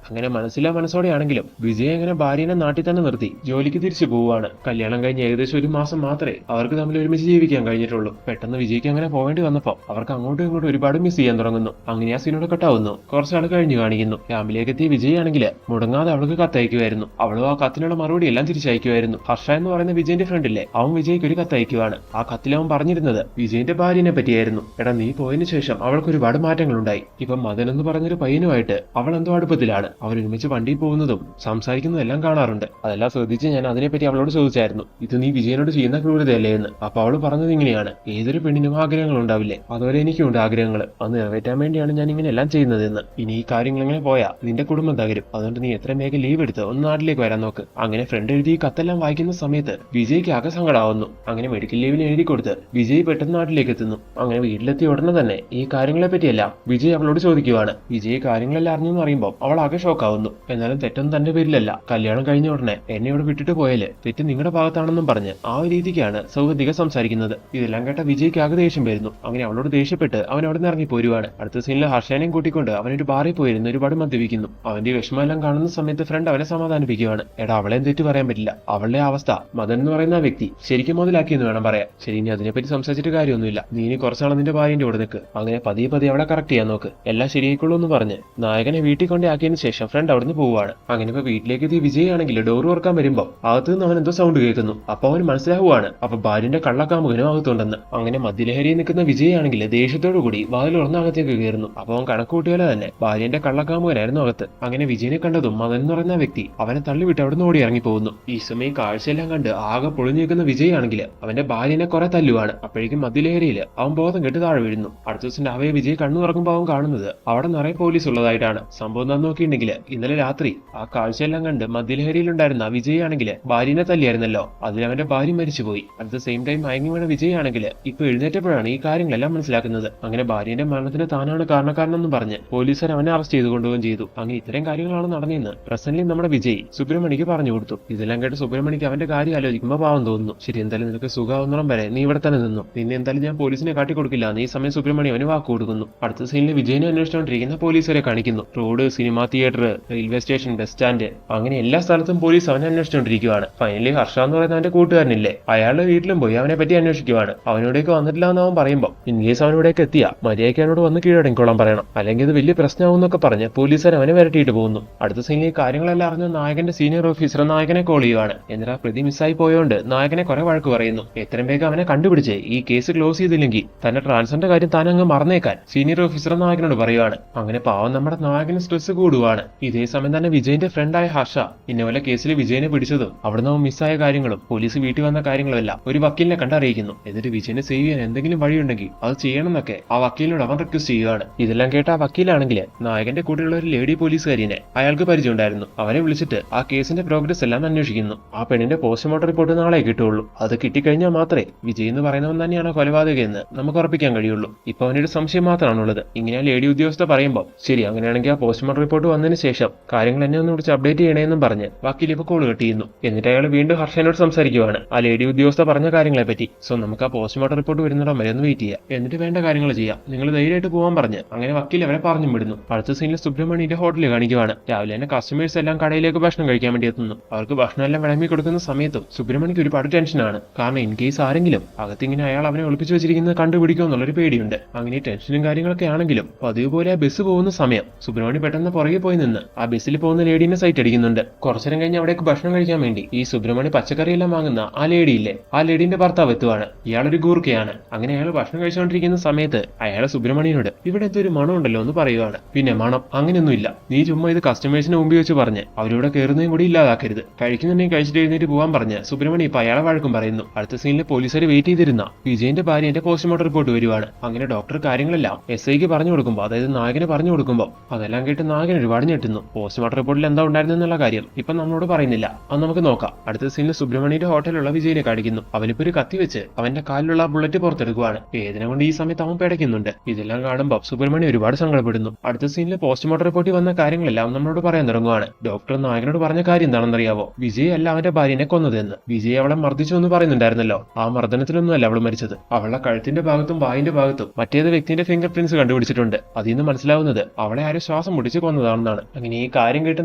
അങ്ങനെ മനസ്സോടെയാണെങ്കിലും വിജയ് അങ്ങനെ ഭാര്യനെ നാട്ടിൽ തന്നെ നിർത്തി ജോലിക്ക് തിരിച്ചു പോവുകയാണ്. കല്യാണം കഴിഞ്ഞ് ഏകദേശം 1 മാസം മാത്രമേ അവർക്ക് തമ്മിൽ ഒരുമിച്ച് ജീവിക്കാൻ കഴിഞ്ഞിട്ടുള്ളൂ. പെട്ടെന്ന് വിജയ്ക്ക് അങ്ങനെ പോകേണ്ടി വന്നപ്പോൾ അവർക്ക് അങ്ങോട്ടും ഇങ്ങോട്ടും ഒരുപാട് മിസ് ചെയ്യാൻ തുടങ്ങുന്നു. അങ്ങനെ ആ സീനോട് കട്ടാവുന്നു. കുറച്ചാൾ കഴിഞ്ഞു കാണിക്കുന്നു. ക്യാമ്പിലേക്ക് എത്തിയ വിജയ് ആണെങ്കിൽ മുടങ്ങാതെ അവൾക്ക് കത്തയക്കുമായിരുന്നു. അവളും ആ കത്തിനുള്ള മറുപടി എല്ലാം തിരിച്ചയക്കുമായിരുന്നു. ഹർഷ എന്ന് പറയുന്ന വിജയന്റെ ഫ്രണ്ടില്ലേ, അവൻ വിജയ്ക്ക് ഒരു കത്തയക്കുവാണ്. ആ കത്തിൽ അവൻ പറഞ്ഞിരുന്നത് വിജയന്റെ ഭാര്യനെ പറ്റിയായിരുന്നു. എടാ, നീ പോയതിനു ശേഷം അവൾക്ക് ഒരുപാട് മാറ്റങ്ങളുണ്ടായി. ഇപ്പം മദൻ എന്ന് പറഞ്ഞൊരു പയ്യനുമായിട്ട് അവൾ എന്തോ അടുപ്പത്തിലാണ്. അവർ ഒരുമിച്ച് വണ്ടിയിൽ പോകുന്നതും സംസാരിക്കുന്നതും എല്ലാം കാണാറുണ്ട്. അതെല്ലാം ശ്രദ്ധിച്ച് ഞാൻ അതിനെപ്പറ്റി അവളോട് ചോദിച്ചായിരുന്നു, ഇത് നീ വിജയനോട് ചെയ്യുന്ന ക്രൂരതയല്ലേ എന്ന്. അപ്പൊ അവള് പറഞ്ഞത് ഇങ്ങനെയാണ്, ഏതൊരു പെണ്ണിനും ആഗ്രഹങ്ങൾ ഉണ്ടാവില്ലേ, അതുപോലെ എനിക്കുണ്ട് ആഗ്രഹങ്ങൾ. അത് നിറവേറ്റാൻ വേണ്ടിയാണ് ഞാൻ ഇങ്ങനെ എല്ലാം ചെയ്യുന്നതെന്ന്. ഇനി ഈ കാര്യങ്ങൾ എങ്ങനെ പോയാ നിന്റെ കുടുംബം തകരും. അതുകൊണ്ട് നീ എത്രയും വേഗം ലീവ് എടുത്ത് ഒന്ന് നാട്ടിലേക്ക് വരാൻ നോക്ക്. അങ്ങനെ ഫ്രണ്ട് എഴുതി ഈ കത്തെല്ലാം വായിക്കുന്ന സമയത്ത് വിജയ്ക്ക് ആകെ സങ്കടമാവുന്നു. അങ്ങനെ മെഡിക്കൽ ലീവിന് എഴുതി കൊടുത്ത് വിജയ് പെട്ടെന്ന് നാട്ടിലേക്ക് എത്തുന്നു. അങ്ങനെ വീട്ടിലെത്തിയ ഉടനെ തന്നെ ഈ കാര്യങ്ങളെ പറ്റിയെല്ലാം വിജയ് അവളോട് ചോദിക്കുവാണ്. വിജയ് കാര്യങ്ങളെല്ലാം അറിഞ്ഞെന്ന് പറയുമ്പോൾ അവൾ ആകെ ഷോക്കാവുന്നു. എന്നാലും തെറ്റൊന്നും തന്റെ പേരിലല്ല. കല്യാണം കഴിഞ്ഞ ഉടനെ എന്നെ ഇവിടെ വിട്ടിട്ട് പോയാല് തെറ്റ് നിങ്ങളുടെ ഭാഗത്താണെന്നും പറഞ്ഞ് ആ ഒരു രീതിക്കാണ് സൗഗന്ധിക സംസാരിക്കുന്നത്. ഇതെല്ലാം കേട്ട വിജയ്ക്ക് ആകെ ദേഷ്യം വരുന്നു. അങ്ങനെ അവളോട് ദേഷ്യപ്പെട്ട് അവൻ അവിടെ നിന്ന് ഇറങ്ങി പോരുവാണ്. അടുത്ത സീനിൽ ഹർഷേനെയും കൂട്ടിക്കൊണ്ട് അവനൊരു ബാറിൽ പോയിരുന്നു ഒരുപാട് മദ്യപിക്കുന്നു. അവന്റെ വിഷമമെല്ലാം കാണുന്ന സമയത്ത് ഫ്രണ്ട് അവനെ സമാധാനിപ്പിക്കുകയാണ്. എടാ, അവളെയും തെറ്റ് പറയാൻ പറ്റില്ല. അവളുടെ അവസ്ഥ മദൻ എന്ന് പറയുന്ന ആ വ്യക്തി ശരിക്കും മുതലാക്കിയെന്ന് വേണം പറയാൻ. ശരി, ഇനി അതിനെപ്പറ്റി സംസാരിച്ചിട്ട് കാര്യമൊന്നുമില്ല. നീ ഇനി കുറച്ചാൾ നിന്റെ ഭാര്യന്റെ കൂടെ നിൽക്ക്. അങ്ങനെ പതിയെ അവളെ കറക്റ്റ് ചെയ്യാൻ നോക്ക്. എല്ലാം ശരിയായിക്കൊള്ളൂ എന്ന് പറഞ്ഞ് നായകനെ വീട്ടിൽ കൊണ്ടേ ആക്കിയതിനു ശേഷം ഫ്രണ്ട് അവിടുന്ന് പോവുകയാണ്. അങ്ങനെ ഇപ്പൊ വീട്ടിലേക്ക് എത്തിയ വിജയ് ആണെങ്കിൽ ഡോർ തുറക്കാൻ വരുമ്പോൾ അകത്ത് നിന്ന് അവൻ എന്തോ സൗണ്ട് കേൾക്കുന്നു. അപ്പൊ അവൻ മനസ്സിലാവുകയാണ് അപ്പൊ ഭാര്യന്റെ കള്ളക്കാമുകനും അകത്തുണ്ടെന്ന്. അങ്ങനെ മദ്യലഹരിയിൽ നിൽക്കുന്ന വിജയ് ആണെങ്കിൽ ദേഷ്യത്തോടു കൂടി വാതിൽ തുറന്ന് അകത്തേക്ക് കയറുന്നു. അപ്പൊ അവൻ കണക്കൂട്ടിയാലെ തന്നെ ഭാര്യന്റെ കള്ളക്കാമുകനായിരുന്നു അകത്ത്. അങ്ങനെ വിജയനെ കണ്ടതും മദൻ എന്ന് പറയുന്ന വ്യക്തി അവനെ തള്ളിവിട്ട് അവിടെ നിന്ന് ഓടി ഇറങ്ങി പോകുന്നു. ഈ സമയം കാഴ്ചയെല്ലാം കണ്ട് ആകെ പൊളിഞ്ഞു നിൽക്കുന്ന വിജയ് ആണെങ്കിൽ അവന്റെ ഭാര്യനെ കുറെ തല്ലുവാണ്. അപ്പോഴേക്കും മദ്യലഹരിയിൽ അവൻ ബോധം കെട്ട് താഴെ വീഴുന്നു. അടുത്ത ദിവസം രാവിലെ വിജയ് കണ്ണു തുറക്കുമ്പോൾ അവൻ കാണുന്നത് അവിടെ നിറയെ പോലീസ് ഉള്ളതായിട്ടാണ്. സംഭവം എന്താന്ന് നോക്കിയിട്ടുണ്ടെങ്കിൽ ഇന്നലെ രാത്രി ആ കാഴ്ചയെല്ലാം കണ്ട് മദ്യലഹരിയിലുണ്ടായിരുന്ന വിജയ് ആണെങ്കിൽ ഭാര്യനെ തല്ലിയായിരുന്നല്ലോ, അതിൽ അവന്റെ ഭാര്യ മരിച്ചുപോയി. അറ്റ് ദ സെയിം ടൈം മയങ്ങി വീണ വിജയ് ആണെങ്കിൽ ഇപ്പൊ എഴുന്നേറ്റപ്പോഴാണ് ഈ കാര്യങ്ങളെല്ലാം മനസ്സിലാക്കുന്നത്. അങ്ങനെ ഭാര്യന്റെ മരണത്തിന് താനാണ് കാരണക്കാരനെന്നും പറഞ്ഞ് പോലീസുകാർ അവനെ അറസ്റ്റ് ചെയ്ത് കൊണ്ടുപോവുകയും ചെയ്തു. അങ്ങനെ ഇത്തരം കാര്യങ്ങളാണ് നടന്നതെന്ന് പ്രസന്റ്ലി നമ്മുടെ വിജയ് സുബ്രഹ്മണിക്ക് പറഞ്ഞു കൊടുത്തു. ഇതെല്ലാം കേട്ട് സുബ്രഹ്മണിക്ക് അവന്റെ കാര്യം ആലോചിക്കുമ്പോൾ പാവം തോന്നുന്നു. ശരി, എന്തായാലും നിനക്ക് സുഖാവുന്നോളം വരെ നീ ഇവിടെ തന്നെ നിന്നു. നിന്നെ എന്തായാലും ഞാൻ പോലീസിനെ കാട്ടിക്കൊടുക്കില്ല. ഈ സമയം സുബ്രഹ്മണി അവന് വാക്ക് കൊടുക്കുന്നു. അടുത്ത സീനിൽ വിജയനെ അന്വേഷിച്ചുകൊണ്ടിരിക്കുന്ന പോലീസുകാരെ കാണിക്കുന്നു. Road, cinema theatre, railway station, bus stand, അങ്ങനെ എല്ലാ സ്ഥലത്തും പോലീസ് അവനെ അന്വേഷിച്ചുകൊണ്ടിരിക്കുകയാണ്. ഫൈനലി ഹർഷ എന്ന് പറയുന്ന അവന്റെ കൂട്ടുകാരനില്ലേ, അയാളുടെ വീട്ടിലും പോയി അവനെ പറ്റി അന്വേഷിക്കുവാണ്. അവനോടേക്ക് വന്നിട്ടില്ല എന്ന് അവൻ പറയുമ്പോൾ ഇൻകേസ് അവനോടേക്ക് എത്തിയ മര്യാദയ്ക്ക് അവനോട് വന്ന് കീഴടങ്ങിക്കോളാൻ പറയണം, അല്ലെങ്കിൽ ഇത് വലിയ പ്രശ്നമാവും എന്നൊക്കെ പറഞ്ഞ് പോലീസുകാർ അവനെ വരട്ടിയിട്ട് പോകുന്നു. അടുത്ത സീനിൽ കാര്യങ്ങളെല്ലാം അറിഞ്ഞ നായകന്റെ സീനിയർ ഓഫീസർ നായകനെ കോൾ ചെയ്യുവാണ്. എന്നിട്ട് ആ പ്രതി മിസ്സായി പോയോണ്ട് നായകനെ കുറെ വഴക്ക് പറയുന്നു. എത്രയും വേഗം അവനെ കണ്ടുപിടിച്ച് ഈ കേസ് ക്ലോസ് ചെയ്തില്ലെങ്കിൽ തന്നെ ട്രാൻസ്ഫറിന്റെ കാര്യം താൻ അങ്ങ് മറന്നേക്കാൻ സീനിയർ ഓഫീസർ നായകനോട് പറയുവാണ്. അങ്ങനെ പാവം നമ്മുടെ നായകന് സ്ട്രെസ് കൂടുവാണ്. ഇതേ സമയം തന്നെ വിജയന്റെ ഫ്രണ്ടായ ഹർഷ ഇന്നപോലെ കേസിൽ വിജയനെ പിടിച്ചതും അവിടുന്ന് അവൻ മിസ്സായ കാര്യങ്ങളും പോലീസ് വീട്ടിൽ വന്ന കാര്യങ്ങളും എല്ലാം ഒരു വക്കീലിനെ കണ്ടറിയിക്കുന്നു. എന്നിട്ട് വിജയനെ സേവ് ചെയ്യാൻ എന്തെങ്കിലും വഴിയുണ്ടെങ്കിൽ അത് ചെയ്യണമെന്നൊക്കെ ആ വക്കീലിനോട് അവൻ റിക്വസ്റ്റ് ചെയ്യുകയാണ്. ഇതെല്ലാം കേട്ട ആ വക്കീലാണെങ്കിൽ നായകന്റെ കൂടെയുള്ള ഒരു ലേഡി പോലീസുകാരിനെ അയാൾക്ക് പരിചയമുണ്ടായിരുന്നു. അവരെ വിളിച്ചിട്ട് ആ കേസിന്റെ പ്രോഗ്രസ് എല്ലാം അന്വേഷിക്കുന്നു. ആ പെണ്ണിന്റെ പോസ്റ്റ്മോർട്ടം റിപ്പോർട്ട് നാളെ കിട്ടുള്ളൂ. അത് കിട്ടിക്കഴിഞ്ഞാൽ മാത്രമേ വിജയ് എന്ന് പറയുന്നവൻ തന്നെയാണ് കൊലപാതകയെന്ന് നമുക്ക് ഉറപ്പിക്കാൻ കഴിയുള്ളൂ. ഇപ്പൊ അവനൊരു സംശയം മാത്രമാണുള്ളത്. ഇങ്ങനെ ലേഡി ഉദ്യോഗസ്ഥ പറയുമ്പോൾ ശരി, അങ്ങനെയാണെങ്കിൽ ആ പോസ്റ്റ്മോർട്ടം റിപ്പോർട്ട് വന്നതിന് ശേഷം കാര്യങ്ങൾ എന്നെ ഒന്ന് വിളിച്ച് അപ്ഡേറ്റ് ചെയ്യണമെന്നും പറഞ്ഞ് വക്കീൽ ഇപ്പൊ കോൾ കട്ട് ചെയ്യുന്നു. എന്നിട്ട് അയാൾ വീണ്ടും ഹർഷനോട് സംസാരിക്കുവാണ് ആ ലേഡി ഉദ്യോഗസ്ഥ പറഞ്ഞ കാര്യങ്ങളെ പറ്റി. സോ നമുക്ക് ആ പോസ്റ്റ്മോർട്ടം റിപ്പോർട്ട് വരുന്നിടം വരെ ഒന്ന് വെയിറ്റ് ചെയ്യാം, എന്നിട്ട് വേണ്ട കാര്യങ്ങൾ ചെയ്യാം, നിങ്ങൾ ധൈര്യമായിട്ട് പോകാൻ പറഞ്ഞ് അങ്ങനെ വക്കീൽ അവരെ പറഞ്ഞു വിടുന്നു. അടുത്ത സീനിൽ സുബ്രഹ്മണ്യന്റെ ഹോട്ടലിൽ കാണിക്കുവാണ്. രാവിലെ തന്നെ കസ്റ്റമേഴ്സ് എല്ലാം കടയിലേക്ക് ഭക്ഷണം കഴിക്കാൻ വേണ്ടി എത്തുന്നു. അവർക്ക് ഭക്ഷണം എല്ലാം വിളമ്പി കൊടുക്കുന്ന സമയത്തും സുബ്രഹ്മണ്യക്ക് ഒരുപാട് ടെൻഷനാണ്. കാരണം ഇൻ കേസ് ആരെങ്കിലും അകത്തിങ്ങനെ അയാൾ അവനെ ഒളിപ്പിച്ചു വെച്ചിരിക്കുന്നത് കണ്ടുപിടിക്കുമോ എന്നുള്ളൊരു പേടിയുണ്ട്. അങ്ങനെ ടെൻഷനും കാര്യങ്ങളൊക്കെ ആണെങ്കിലും പതിവ് പോലെ ആ ബസ് പോകുന്ന സമയം സുബ്രഹ്മണ്യ പെട്ടെന്ന് പുറകെ പോയി നിന്ന് ആ ബസ്സിൽ പോകുന്ന ലേഡീനെ സൈറ്റ് അടിക്കുന്നുണ്ട്. കുറച്ചേരം കഴിഞ്ഞ് അവിടേക്ക് ഭക്ഷണം കഴിക്കാൻ വേണ്ടി ഈ സുബ്രഹ്മണ്യ പച്ചക്കറിയെല്ലാം വാങ്ങുന്ന ആ ലേഡിയില്ലേ, ആ ലേഡീന്റെ ഭർത്താവ് എത്തുവാണ്. ഇയാളൊരു ഗൂർക്കയാണ്. അങ്ങനെ അയാൾ ഭക്ഷണം കഴിച്ചുകൊണ്ടിരിക്കുന്ന സമയത്ത് അയാൾ സുബ്രഹ്മണ്യനോട് ഇവിടെ എന്തൊരു മണം ഉണ്ടല്ലോ എന്ന് പറയുവാണ്. പിന്നെ മണം അങ്ങനെയൊന്നുമില്ല, നീ ചുമ്മാ ഇത് കസ്റ്റമേഴ്സിനെ മുമ്പിൽ വെച്ച് പറഞ്ഞ് അവരിവിടെ കയറുന്നതും കൂടി ഇല്ലാതാക്കരുത്, കഴിക്കുന്നുണ്ടെങ്കിൽ കഴിച്ചിട്ട് എഴുന്നേറ്റ് പോകാൻ പറഞ്ഞ് സുബ്രഹ്മണ്യ ഇപ്പൊ അയാളെ വഴക്കും പറയുന്നു. അടുത്ത സീനിൽ പോലീസുകാർ വെയിറ്റ് ചെയ്തിരുന്ന വിജയന്റെ ഭാര്യന്റെ പോസ്റ്റ്മോർട്ടം റിപ്പോർട്ട് വരുവാണ്. അങ്ങനെ ഡോക്ടർ കാര്യങ്ങളെല്ലാം SIക്ക് പറഞ്ഞു കൊടുക്കുമ്പോൾ, അതായത് നായകന് പറഞ്ഞു കൊടുക്കുമ്പോൾ അതെല്ലാം കേട്ട് നായകൻ ഒരുപാട് ഞെട്ടുന്നു. പോസ്റ്റ്മോർട്ടം റിപ്പോർട്ടിൽ എന്താ ഉണ്ടായിരുന്നുള്ള കാര്യം ഇപ്പൊ നമ്മളോട് പറയുന്നില്ല, അത് നമുക്ക് നോക്കാം. അടുത്ത സീനിൽ സുബ്രഹ്മണ്യന്റെ ഹോട്ടലിലുള്ള വിജയനെ കാണിക്കുന്നു. അവനിപ്പോ ഒരു കത്തി വെച്ച് അവന്റെ കാലിലുള്ള ബുള്ളറ്റ് പുറത്തെടുക്കുവാണ്. വേദന കൊണ്ട് ഈ സമയത്ത് അവൻ പിടയ്ക്കുന്നുണ്ട്. ഇതെല്ലാം കാണുമ്പോൾ സുബ്രഹ്മണ്യം ഒരുപാട് സങ്കടപ്പെടുന്നു. അടുത്ത സീനിൽ പോസ്റ്റ്മോർട്ടം റിപ്പോർട്ടിൽ വന്ന കാര്യങ്ങളെല്ലാം നമ്മളോട് പറയാൻ തുടങ്ങുവാണ്. ഡോക്ടർ നായകനോട് പറഞ്ഞ കാര്യം എന്താണെന്നറിയാവോ? വിജയ് അല്ല അവന്റെ ഭാര്യനെ കൊന്നതെന്ന്. വിജയ് അവളെ മർദ്ദിച്ചു എന്ന് പറയുന്നുണ്ടായിരുന്നല്ലോ. ആ മർദ്ദനത്തിലൊന്നും അല്ല അവൾ മരിച്ചത്. അവളുടെ കഴുത്തിന്റെ ഭാഗത്തും വായിന്റെ ഭാഗത്തും മറ്റേത് വ്യക്തിന്റെ ഫിംഗർ പ്രിന്റ്സ് കണ്ടുപിടിച്ചിട്ടുണ്ട്. അതിൽ നിന്ന് മനസ്സിലാവുന്നത് അവളെ ആരും ശ്വാസം മുടിച്ച് കൊന്നതാണെന്നാണ്. അങ്ങനെ ഈ കാര്യം കേട്ട്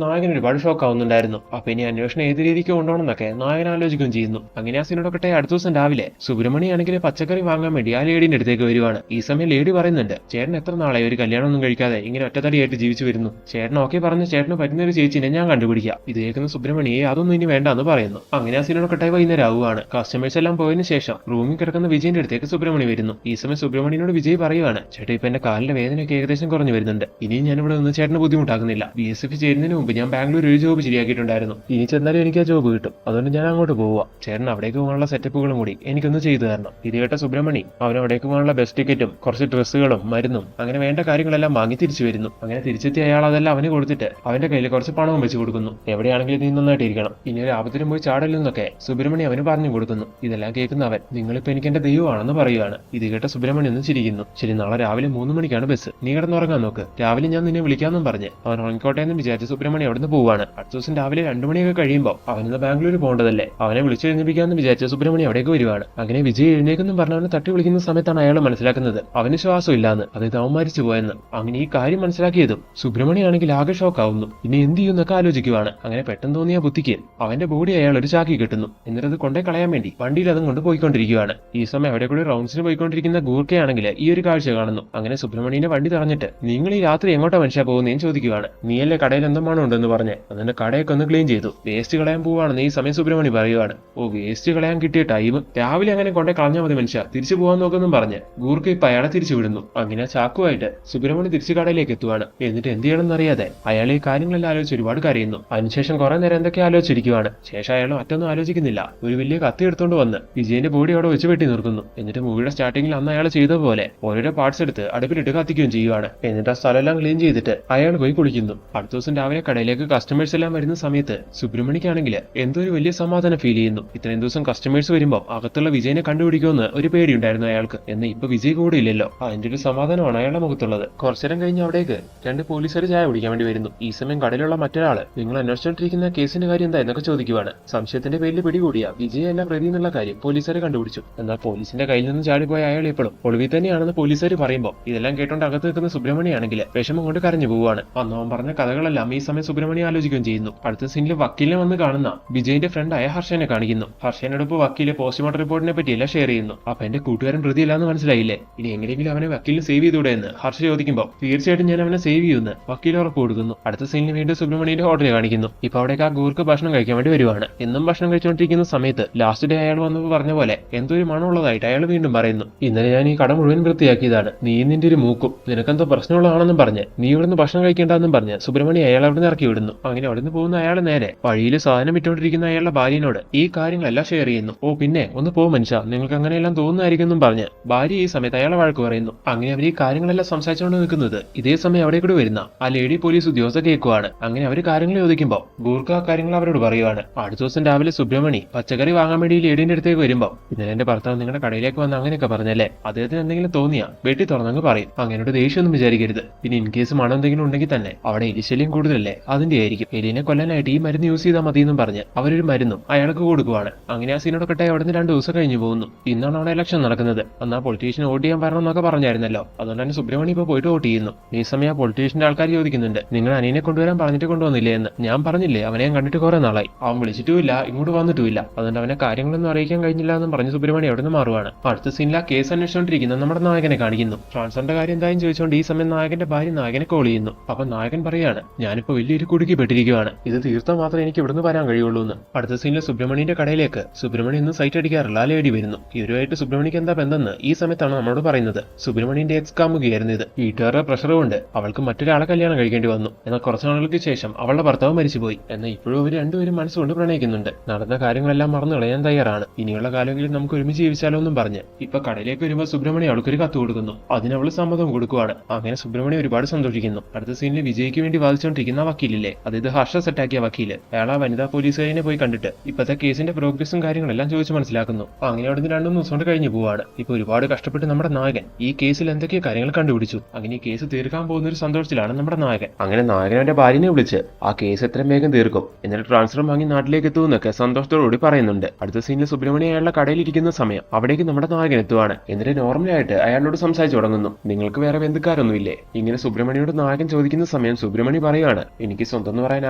നായകൻ ഒരുപാട് ഷോക്ക് ആവുന്നുണ്ടായിരുന്നു. അപ്പൊ ഇനി അന്വേഷണം ഏത് രീതിക്ക് കൊണ്ടുപോകണമെന്നൊക്കെ നായകൻ ആലോചിക്കുകയും ചെയ്യുന്നു. അങ്ങനെ ആ സീനോടൊക്കെ അടുത്ത ദിവസം രാവിലെ സുബ്രഹ്മണ്യാണെങ്കിൽ പച്ചക്കറി വാങ്ങാൻ വേണ്ടി ആ ലേഡിന്റെ അടുത്തേക്ക് വരുവാണ്. ഈ സമയം ലേഡി പറയുന്നുണ്ട്, ചേട്ടൻ എത്ര നാളെ ഒരു കല്യാണം ഒന്നും കഴിക്കാതെ ഇങ്ങനെ ഒറ്റത്തടിയായിട്ട് ജീവിച്ചു വരുന്നു. ചേട്ടൻ ഓക്കെ പറഞ്ഞ് ചേട്ടന് പറ്റുന്ന ഒരു ചേച്ചിനെ ഞാൻ കണ്ടുപിടിക്കാം. ഇത് കേൾക്കുന്ന സുബ്രഹ്മണ്യെ അതൊന്നും ഇനി വേണ്ടെന്ന് പറയുന്നു. അങ്ങനെ ആ സീനോടൊക്കെ വൈകുന്നേരം ആവുകയാണ്. കസ്റ്റമേഴ്സ് എല്ലാം പോയതിനു ശേഷം റൂമിൽ കിടക്കുന്ന വിജയന്റെ അടുത്തേക്ക് സുബ്രഹ്മണ്യം വരുന്നു. ഈ സമയം സുബ്രഹ്മണ്യനോട് വിജയ് പറയുവാണ്, ചേട്ടാ ഇപ്പൊ എന്റെ കാലിന്റെ വേദനയൊക്കെ ഏകദേശം കുറഞ്ഞു വരുന്നുണ്ട്. ഇനിയും ഞാൻ ഇവിടെ നിന്ന് ചേട്ടന് ബുദ്ധിമുട്ടാക്കുന്നില്ല. BSF ചേരുന്നതിന് മുമ്പ് ഞാൻ ബാംഗ്ലൂർ ഒരു ജോബ് ശരിയാക്കിയിട്ടുണ്ടായിരുന്നു. ഇനി ചെന്നാലും എനിക്ക് ആ ജോബ് കിട്ടും. അതുകൊണ്ട് ഞാൻ അങ്ങോട്ട് പോവുക. ചേട്ടൻ അവിടേക്ക് പോകാനുള്ള സെറ്റപ്പുകളും കൂടി എനിക്കൊന്ന് ചെയ്തു തരണം. ഇത് കേട്ട സുബ്രഹ്മണ്യം അവൻ അവിടേക്ക് പോകാനുള്ള ബസ് ടിക്കറ്റും കുറച്ച് ഡ്രസ്സുകളും മരുന്നും അങ്ങനെ വേണ്ട കാര്യങ്ങളെല്ലാം വാങ്ങി തിരിച്ചു വരുന്നു. അങ്ങനെ തിരിച്ചെത്തിയ അയാൾ അതെല്ലാം അവന് കൊടുത്തിട്ട് അവന്റെ കയ്യിൽ കുറച്ച് പണവും വെച്ച് കൊടുക്കുന്നു. എവിടെയാണെങ്കിലും നീ നന്നായിട്ട് ഇരിക്കണം, ഇനി ഒരു ആപത്തിനും പോയി ചാടലെന്നൊക്കെ സുബ്രഹ്മണ്യം അവന് പറഞ്ഞു കൊടുക്കുന്നു. ഇതെല്ലാം കേൾക്കുന്ന അവൻ നിങ്ങളിപ്പോ എനിക്ക് എന്റെ ദൈവമാണെന്ന് പറയുകയാണ്. ഇത് കേട്ട സുബ്രഹ്മണ്യം ഒന്ന് ചിരിക്കുന്നു. ശരി, നാളെ രാവിലെ 3 മണിക്കാണ് ബസ്, നീ കിടന്നുറങ്ങാൻ നോക്ക്. രാവിലെ ഞാൻ നിന്നെ വിളിക്കാമെന്നും പറഞ്ഞ് അവൻ ഉറങ്ങിക്കോട്ടെ എന്ന് വിചാരിച്ച സുബ്രഹ്മണ്യം അവിടുന്ന് പോവാണ്. അടുത്ത ദിവസം രാവിലെ 2 മണിയൊക്കെ കഴിയുമ്പോൾ അവനിന്ന് ബാംഗ്ലൂർ പോകേണ്ടതല്ലേ, അവനെ വിളിച്ചു എഴുന്നേപ്പിക്കാമെന്ന് വിചാരിച്ച സുബ്രഹ്മണ്യം അവിടേക്ക് വരുവാണ്. അങ്ങനെ വിജയ് എഴുന്നേക്കെന്നും പറഞ്ഞ് അവനെ തട്ടി വിളിക്കുന്ന സമയത്താണ് അയാൾ മനസ്സിലാക്കുന്നത് അവന് ശ്വാസം ഇല്ലാന്ന്, അതായത് അവൻ മരിച്ചു പോയെന്ന്. അങ്ങനെ ഈ കാര്യം മനസ്സിലാക്കിയതും സുബ്രഹ്മണ്യം ആണെങ്കിൽ ആകെ ഷോക്കാവുന്നു. ഇനി എന്ത് ചെയ്യുന്നൊക്കെ ആലോചിക്കുവാണ്. അങ്ങനെ പെട്ടെന്ന് തോന്നിയ ബുദ്ധിക്ക് അവന്റെ ബോഡി അയാൾ ഒരു ചാക്കി കെട്ടുന്നു. എന്നിട്ട് അത് കൊണ്ടേ കളയാൻ വേണ്ടി വണ്ടിയിൽ അതും കൊണ്ട് പോയിക്കൊണ്ടിരിക്കുകയാണ്. ഈ സമയം അവിടെ കൂടി റൗണ്ട്സിന് പോയിക്കൊണ്ടിരിക്കുന്ന ഗൂർക്കയാണെങ്കിൽ ഈ ഒരു കാഴ്ച കാണുന്നു. അങ്ങനെ സുബ്രഹ്മണ്യന്റെ വണ്ടി തടഞ്ഞിട്ട് നിങ്ങൾ ഈ രാത്രി എങ്ങോട്ടാ മനുഷ്യ പോകുന്നതെന്ന് ചോദിക്കുകയാണ്. നീയല്ലേ കടയിൽ എന്തോ മണം ഉണ്ടെന്ന് പറഞ്ഞ് അതിന്റെ കടയൊക്കെ ഒന്ന് ക്ലീൻ ചെയ്തു, വേസ്റ്റ് കളയാൻ പോവാണെന്ന് ഈ സമയം സുബ്രഹ്മണ്യം പറയുവാണ്. ഓ, വേസ്റ്റ് കളയാൻ കിട്ടിയ ടൈം രാവിലെ അങ്ങനെ കൊണ്ടേ കളഞ്ഞാൽ മതി മനുഷ്യ, തിരിച്ചു പോകാൻ നോക്കെന്നും പറഞ്ഞ് ഗൂർക്ക ഇപ്പൊ അയാളെ തിരിച്ചു വിടുന്നു. അങ്ങനെ ചാക്കുമായിട്ട് സുബ്രഹ്മണ്യം തിരിച്ചു കടയിലേക്ക് എത്തുവാണ്. എന്നിട്ട് എന്ത് ചെയ്യണമെന്ന് അറിയാതെ അയാൾ ഈ കാര്യങ്ങളെല്ലാം ആലോചിച്ച് ഒരുപാട് കരയുന്നു. അതിനുശേഷം കുറെ നേരം എന്തൊക്കെ ആലോചിച്ചിരിക്കുവാണ്. ശേഷം അയാൾ മറ്റൊന്നും ആലോചിക്കുന്നില്ല, ഒരു വലിയ കത്തി എടുത്തോണ്ട് വന്ന് വിജയന്റെ ബോഡി അവിടെ വെച്ച് വെട്ടി നിർത്തുന്നു. എന്നിട്ട് മൂവിയുടെ സ്റ്റാർട്ടിങ്ങിൽ അന്ന് അയാൾ ചെയ്ത പോലെ ഓരോരോ പാർട്സ് എടുത്ത് അടുപ്പിലിട്ട് കത്തിക്കുകയും ചെയ്യുവാണ്. എന്നിട്ട് ആ സ്ഥലമെല്ലാം ക്ലീൻ ചെയ്തിട്ട് അയാൾ പോയി കുളിക്കുന്നു. അടുത്ത ദിവസം രാവിലെ കടയിലേക്ക് കസ്റ്റമേഴ്സ് എല്ലാം വരുന്ന സമയത്ത് സുബ്രഹ്മണ്യക്കാണെങ്കിൽ എന്തോ ഒരു വലിയ സമാധാനം ഫീൽ ചെയ്യുന്നു. ഇത്രയും ദിവസം കസ്റ്റമേഴ്സ് വരുമ്പോൾ അകത്തുള്ള വിജയനെ കണ്ടുപിടിക്കുമെന്ന് ഒരു പേടിയുണ്ടായിരുന്നു അയാൾക്ക്. എന്നാൽ ഇപ്പൊ വിജയ് കൂടെ ഇല്ലല്ലോ, അതിന്റെ ഒരു സമാധാനമാണ് അയാളുടെ മുഖത്തുള്ളത്. കുറച്ചേരം കഴിഞ്ഞ് അവിടേക്ക് 2 പോലീസുകാർ ചായ കുടിക്കാൻ വേണ്ടി വരുന്നു. ഈ സമയം കടയിലുള്ള മറ്റൊരാള് നിങ്ങൾ അന്വേഷിച്ചുകൊണ്ടിരിക്കുന്ന കേസിന്റെ കാര്യം എന്താ എന്നൊക്കെ ചോദിക്കുവാണ്. സംശയത്തിന്റെ പേരിൽ പിടികൂടിയ വിജയ് എല്ലാം പ്രതി എന്നുള്ള കാര്യം പോലീസുകാർ കണ്ടുപിടിച്ചു. എന്നാൽ പോലീസിന്റെ കയ്യിൽ നിന്ന് ചാടിപ്പോയ അയാൾ ഇപ്പോഴും ഒളിവിൽ തന്നെയാണെന്ന് പോലീസുകാർ പറയുമ്പോൾ ഇതെല്ലാം കേട്ടോണ്ട് അകത്ത് നിൽക്കുന്ന സുബ്രഹ്മണ്യാണെങ്കിൽ വിഷമം കൊണ്ട് കരഞ്ഞു പോവുകയാണ്. അന്ന് അവൻ പറഞ്ഞ കഥകളെല്ലാം ഈ സമയം സുബ്രഹ്മണ്യം ആലോചിക്കുകയും ചെയ്യുന്നു. അടുത്ത സീനിൽ വക്കീലിനെ വന്ന് കാണുന്ന വിജയിന്റെ ഫ്രണ്ടായ ഹർഷനെ കാണിക്കുന്നു. ഹർഷനോടൊപ്പം വക്കീല് പോസ്റ്റ്മോർട്ടം റിപ്പോർട്ടിനെ പറ്റിയെല്ലാം ഷെയർ ചെയ്യുന്നു. അപ്പൊ എന്റെ കൂട്ടുകാരൻ പ്രതിയില്ലാന്ന് മനസ്സിലായില്ലേ, ഇനി എങ്ങനെയെങ്കിലും അവനെ വക്കീലിന് സേവ് ചെയ്തൂടെ എന്ന് ഹർഷ ചോദിക്കുമ്പോൾ തീർച്ചയായിട്ടും ഞാൻ അവനെ സേവ് ചെയ്യുമെന്ന് വക്കീൽ ഉറപ്പ് കൊടുക്കുന്നു. അടുത്ത സീനിൽ വീണ്ടും സുബ്രഹ്മണ്യന്റെ ഹോട്ടൽ കാണിക്കുന്നു. ഇപ്പൊ അവിടേക്ക് ആ ഗൂർക്ക് ഭക്ഷണം കഴിക്കാൻ വേണ്ടി വരുവാണ്. എന്നും ഭക്ഷണം കഴിച്ചുകൊണ്ടിരിക്കുന്ന സമയത്ത് ലാസ്റ്റ് ഡേ അയാൾ വന്നപ്പോൾ പറഞ്ഞ പോലെ എന്തോ ഒരു മണമുള്ളതായിട്ട് അയാൾ വീണ്ടും പറയുന്നു. ഇന്നലെ ഞാൻ ഈ കട മുഴുവൻ വൃത്തിയാക്കിയതാണ്, നീ നിന്റെ ഒരു മൂക്കും നിനക്കെന്തോ പ്രശ്നമുള്ളതാണെന്നും പറഞ്ഞ് നീ ഇവിടുന്ന് ഭക്ഷണം കഴിക്കേണ്ടെന്നും പറഞ്ഞ് സുബ്രഹ്മണ്യം അയാൾ അവിടെ നിന്ന് ഇറക്കി വിടുന്നു. അങ്ങനെ അവിടുന്ന് പോകുന്ന അയാൾ നേരെ വഴിയിൽ സാധനം വിറ്റുകൊണ്ടിരിക്കുന്ന അയാളുടെ ഭാര്യനോട് ഈ കാര്യങ്ങളെല്ലാം ഷെയർ ചെയ്യുന്നു. ഓ പിന്നെ ഒന്ന് പോ മനുഷ്യ, നിങ്ങൾക്ക് അങ്ങനെയെല്ലാം തോന്നുന്നതായിരിക്കും എന്നും പറഞ്ഞ് ഭാര്യ ഈ സമയത്ത് അയാളെ വഴക്ക് പറയുന്നു. അങ്ങനെ അവർ ഈ കാര്യങ്ങളെല്ലാം സംസാരിച്ചുകൊണ്ട് നിൽക്കുന്നത് ഇതേ സമയം അവിടെ കൂടെ വരുന്ന ആ ലേഡി പോലീസ് ഉദ്യോഗസ്ഥ കേൾക്കുവാണ്. അങ്ങനെ അവർ കാര്യങ്ങൾ ചോദിക്കുമ്പോൾ ഗൂർക്ക ആ കാര്യങ്ങൾ അവരോട് പറയുവാണ്. അടുത്ത ദിവസം രാവിലെ സുബ്രഹ്മണ്യം പച്ചക്കറി വാങ്ങാൻ വേണ്ടി ഈ ലേഡിന്റെ അടുത്തേക്ക് വരുമ്പോൾ ഇന്നലെ എന്റെ ഭർത്താവ് നിങ്ങളുടെ കടയിലേക്ക് വന്ന് അങ്ങനെയൊക്കെ പറഞ്ഞല്ലേ, അദ്ദേഹത്തിന് എന്തെങ്കിലും തോന്നിയാ വെട്ടി തുറന്നങ്ങ് പറയും, അങ്ങനോട് ദേഷ്യമൊന്നും വിചാരിക്കരുത്. പിന്നെ ഇൻ കേസ് മണം എന്തെങ്കിലും ഉണ്ടെങ്കിൽ തന്നെ അവിടെ എലിശല്യം കൂടുതലല്ലേ, അതിന്റെ ആയിരിക്കും. എലിനെ കൊല്ലാനായിട്ട് ഈ മരുന്ന് യൂസ് ചെയ്താൽ മതി എന്നും പറഞ്ഞ് അവരൊരു മരുന്നും അയാൾക്ക് കൊടുക്കുവാണ്. അങ്ങനെ ആ സീനോടൊക്കെ അവിടെ നിന്ന് 2 ദിവസം കഴിഞ്ഞു പോകുന്നു. ഇന്നാണ് അവിടെ ഇലക്ഷൻ നടക്കുന്നത്. അന്ന് ആ പൊളിറ്റീഷ്യൻ വോട്ട് ചെയ്യാൻ വരണം എന്നൊക്കെ പറഞ്ഞായിരുന്നല്ലോ, അതുകൊണ്ട് തന്നെ സുബ്രഹ്മണ്യം ഇപ്പൊ പോയിട്ട് വോട്ട് ചെയ്യുന്നു. ഈ സമയം ആ പൊളിറ്റീഷ്യന്റെ ആൾക്കാർ ചോദിക്കുന്നുണ്ട്, നിങ്ങൾ അനിയനെ കൊണ്ടുവരാൻ പറഞ്ഞിട്ട് കൊണ്ടുവന്നില്ലേ എന്ന്. ഞാൻ പറഞ്ഞില്ലേ, അവനെ ഞാൻ കണ്ടിട്ട് കുറെ നാളായി, അവൻ വിളിച്ചിട്ടുമില്ല ഇങ്ങോട്ട് വന്നിട്ടുമില്ല, അതുകൊണ്ട് അവനെ കാര്യങ്ങളൊന്നും അറിയിക്കാൻ കഴിഞ്ഞില്ല എന്നും പറഞ്ഞ് സുബ്രഹ്മണ്യം അവിടെ നിന്ന് മാറുവാണ്. അടുത്ത സീനിൽ ആ കേസ് അന്വേഷിച്ചുകൊണ്ടിരിക്കുന്ന നമ്മുടെ നായകനെ കാണിക്കുന്നു. ട്രാൻസ്ഫറിന്റെ കാര്യം എന്തായാലും ചോദിച്ചുകൊണ്ട് ഈ സമയം നായകന്റെ ഭാര്യ നായകനെ കോൾ ചെയ്യുന്നു. അപ്പൊ നായകൻ പറയാണ്, ഞാനിപ്പോ വലിയൊരു കുടുക്കി പെട്ടിരിക്കുകയാണ്, ഇത് തീർത്താൽ മാത്രമേ എനിക്ക് ഇവിടുന്ന് വരാൻ കഴിയുള്ളൂ എന്ന്. അടുത്ത സീനിൽ സുബ്രഹ്മണ്യന്റെ കടയിലേക്ക് സുബ്രഹ്മണ്യം ഇന്ന് സൈറ്റ് അടിക്കാറുള്ള ആ ലേഡി വരുന്നു. ഇവരുമായിട്ട് സുബ്രഹ്മണ്യക്ക് എന്താ ബന്ധമെന്ന് ഈ സമയത്താണ് നമ്മളോട് പറയുന്നത്. സുബ്രഹ്മണ്യന്റെ എക്സ് കാമുകയായിരുന്നു ഇത്. വീട്ടുകാരുടെ പ്രഷർ കൊണ്ട് അവൾക്ക് മറ്റൊരാളെ കല്യാണം കഴിക്കേണ്ടി വന്നു. എന്നാൽ കുറച്ചു നാളുകൾക്ക് ശേഷം അവളുടെ ഭർത്താവ് മരിച്ചുപോയി. എന്നാൽ ഇപ്പോഴും ഇവർ രണ്ടുപേരും മനസ്സുകൊണ്ട് പ്രണയിക്കുന്നുണ്ട്. നടന്ന കാര്യങ്ങളെല്ലാം മറന്നു കളയാൻ തയ്യാറാണ്. ഇനിയുള്ള കാലങ്ങളിൽ നമുക്ക് ഒരുമിച്ച് ജീവിച്ചാലോ എന്നും പറഞ്ഞ് ഇപ്പൊ കടയിലേക്ക് വരുമ്പോൾ സുബ്രഹ്മണ്യം അവൾക്കൊരു കത്ത് കൊടുക്കുന്നു. അതിനവള് സമ്മതം കൊടുക്കുവാണ്. അങ്ങനെ സുബ്രഹ്മണ്യം ഒരുപാട് സന്തോഷം സന്തോഷിക്കുന്നു. അടുത്ത സീനിൽ വിജയ്ക്ക് വേണ്ടി വാദിച്ചുകൊണ്ടിരിക്കുന്ന വക്കീലില്ലേ, അതായത് ഹർഷ സെറ്റാക്കിയ വക്കീല്, അയാൾ ആ വനിതാ പോലീസുകാരിനെ പോയി കണ്ടിട്ട് ഇപ്പോഴത്തെ കേസിന്റെ പ്രോഗ്രസും കാര്യങ്ങളെല്ലാം ചോദിച്ച് മനസ്സിലാക്കുന്നു. അങ്ങനെ അവിടെ നിന്ന് 2 ദിവസം കൊണ്ട് കഴിഞ്ഞു പോവാണ്. ഇപ്പൊ ഒരുപാട് കഷ്ടപ്പെട്ട് നമ്മുടെ നായകൻ ഈ കേസിൽ എന്തൊക്കെയോ കാര്യങ്ങൾ കണ്ടുപിടിച്ചു. അങ്ങനെ ഈ കേസ് തീർക്കാൻ പോകുന്ന ഒരു സന്തോഷത്തിലാണ് നമ്മുടെ നായകൻ. അങ്ങനെ നായകൻ അവന്റെ ഭാര്യനെ വിളിച്ച് ആ കേസ് എത്രയും വേഗം തീർക്കും, എന്നിട്ട് ട്രാൻസ്ഫർ വാങ്ങി നാട്ടിലേക്ക് എത്തുമെന്നൊക്കെ സന്തോഷത്തോടുകൂടി പറയുന്നുണ്ട്. അടുത്ത സീനിൽ സുബ്രഹ്മണ്യ അയാളുടെ കടയിലിരിക്കുന്ന സമയം അവിടേക്ക് നമ്മുടെ നായകൻ എത്തുവാണ്. എന്നിട്ട് നോർമലായിട്ട് അയാളോട് സംസാരിച്ചു തുടങ്ങുന്നു. നിങ്ങൾക്ക് വേറെ ബന്ധുക്കാരൊന്നുമില്ലേ? ഇങ്ങനെ സുബ്രഹ്മണ്യോട് നായകൻ ചോദിക്കുന്ന സമയം സുബ്രഹ്മണ്യ പറയുകയാണ്, എനിക്ക് സ്വന്തം എന്ന് പറയാൻ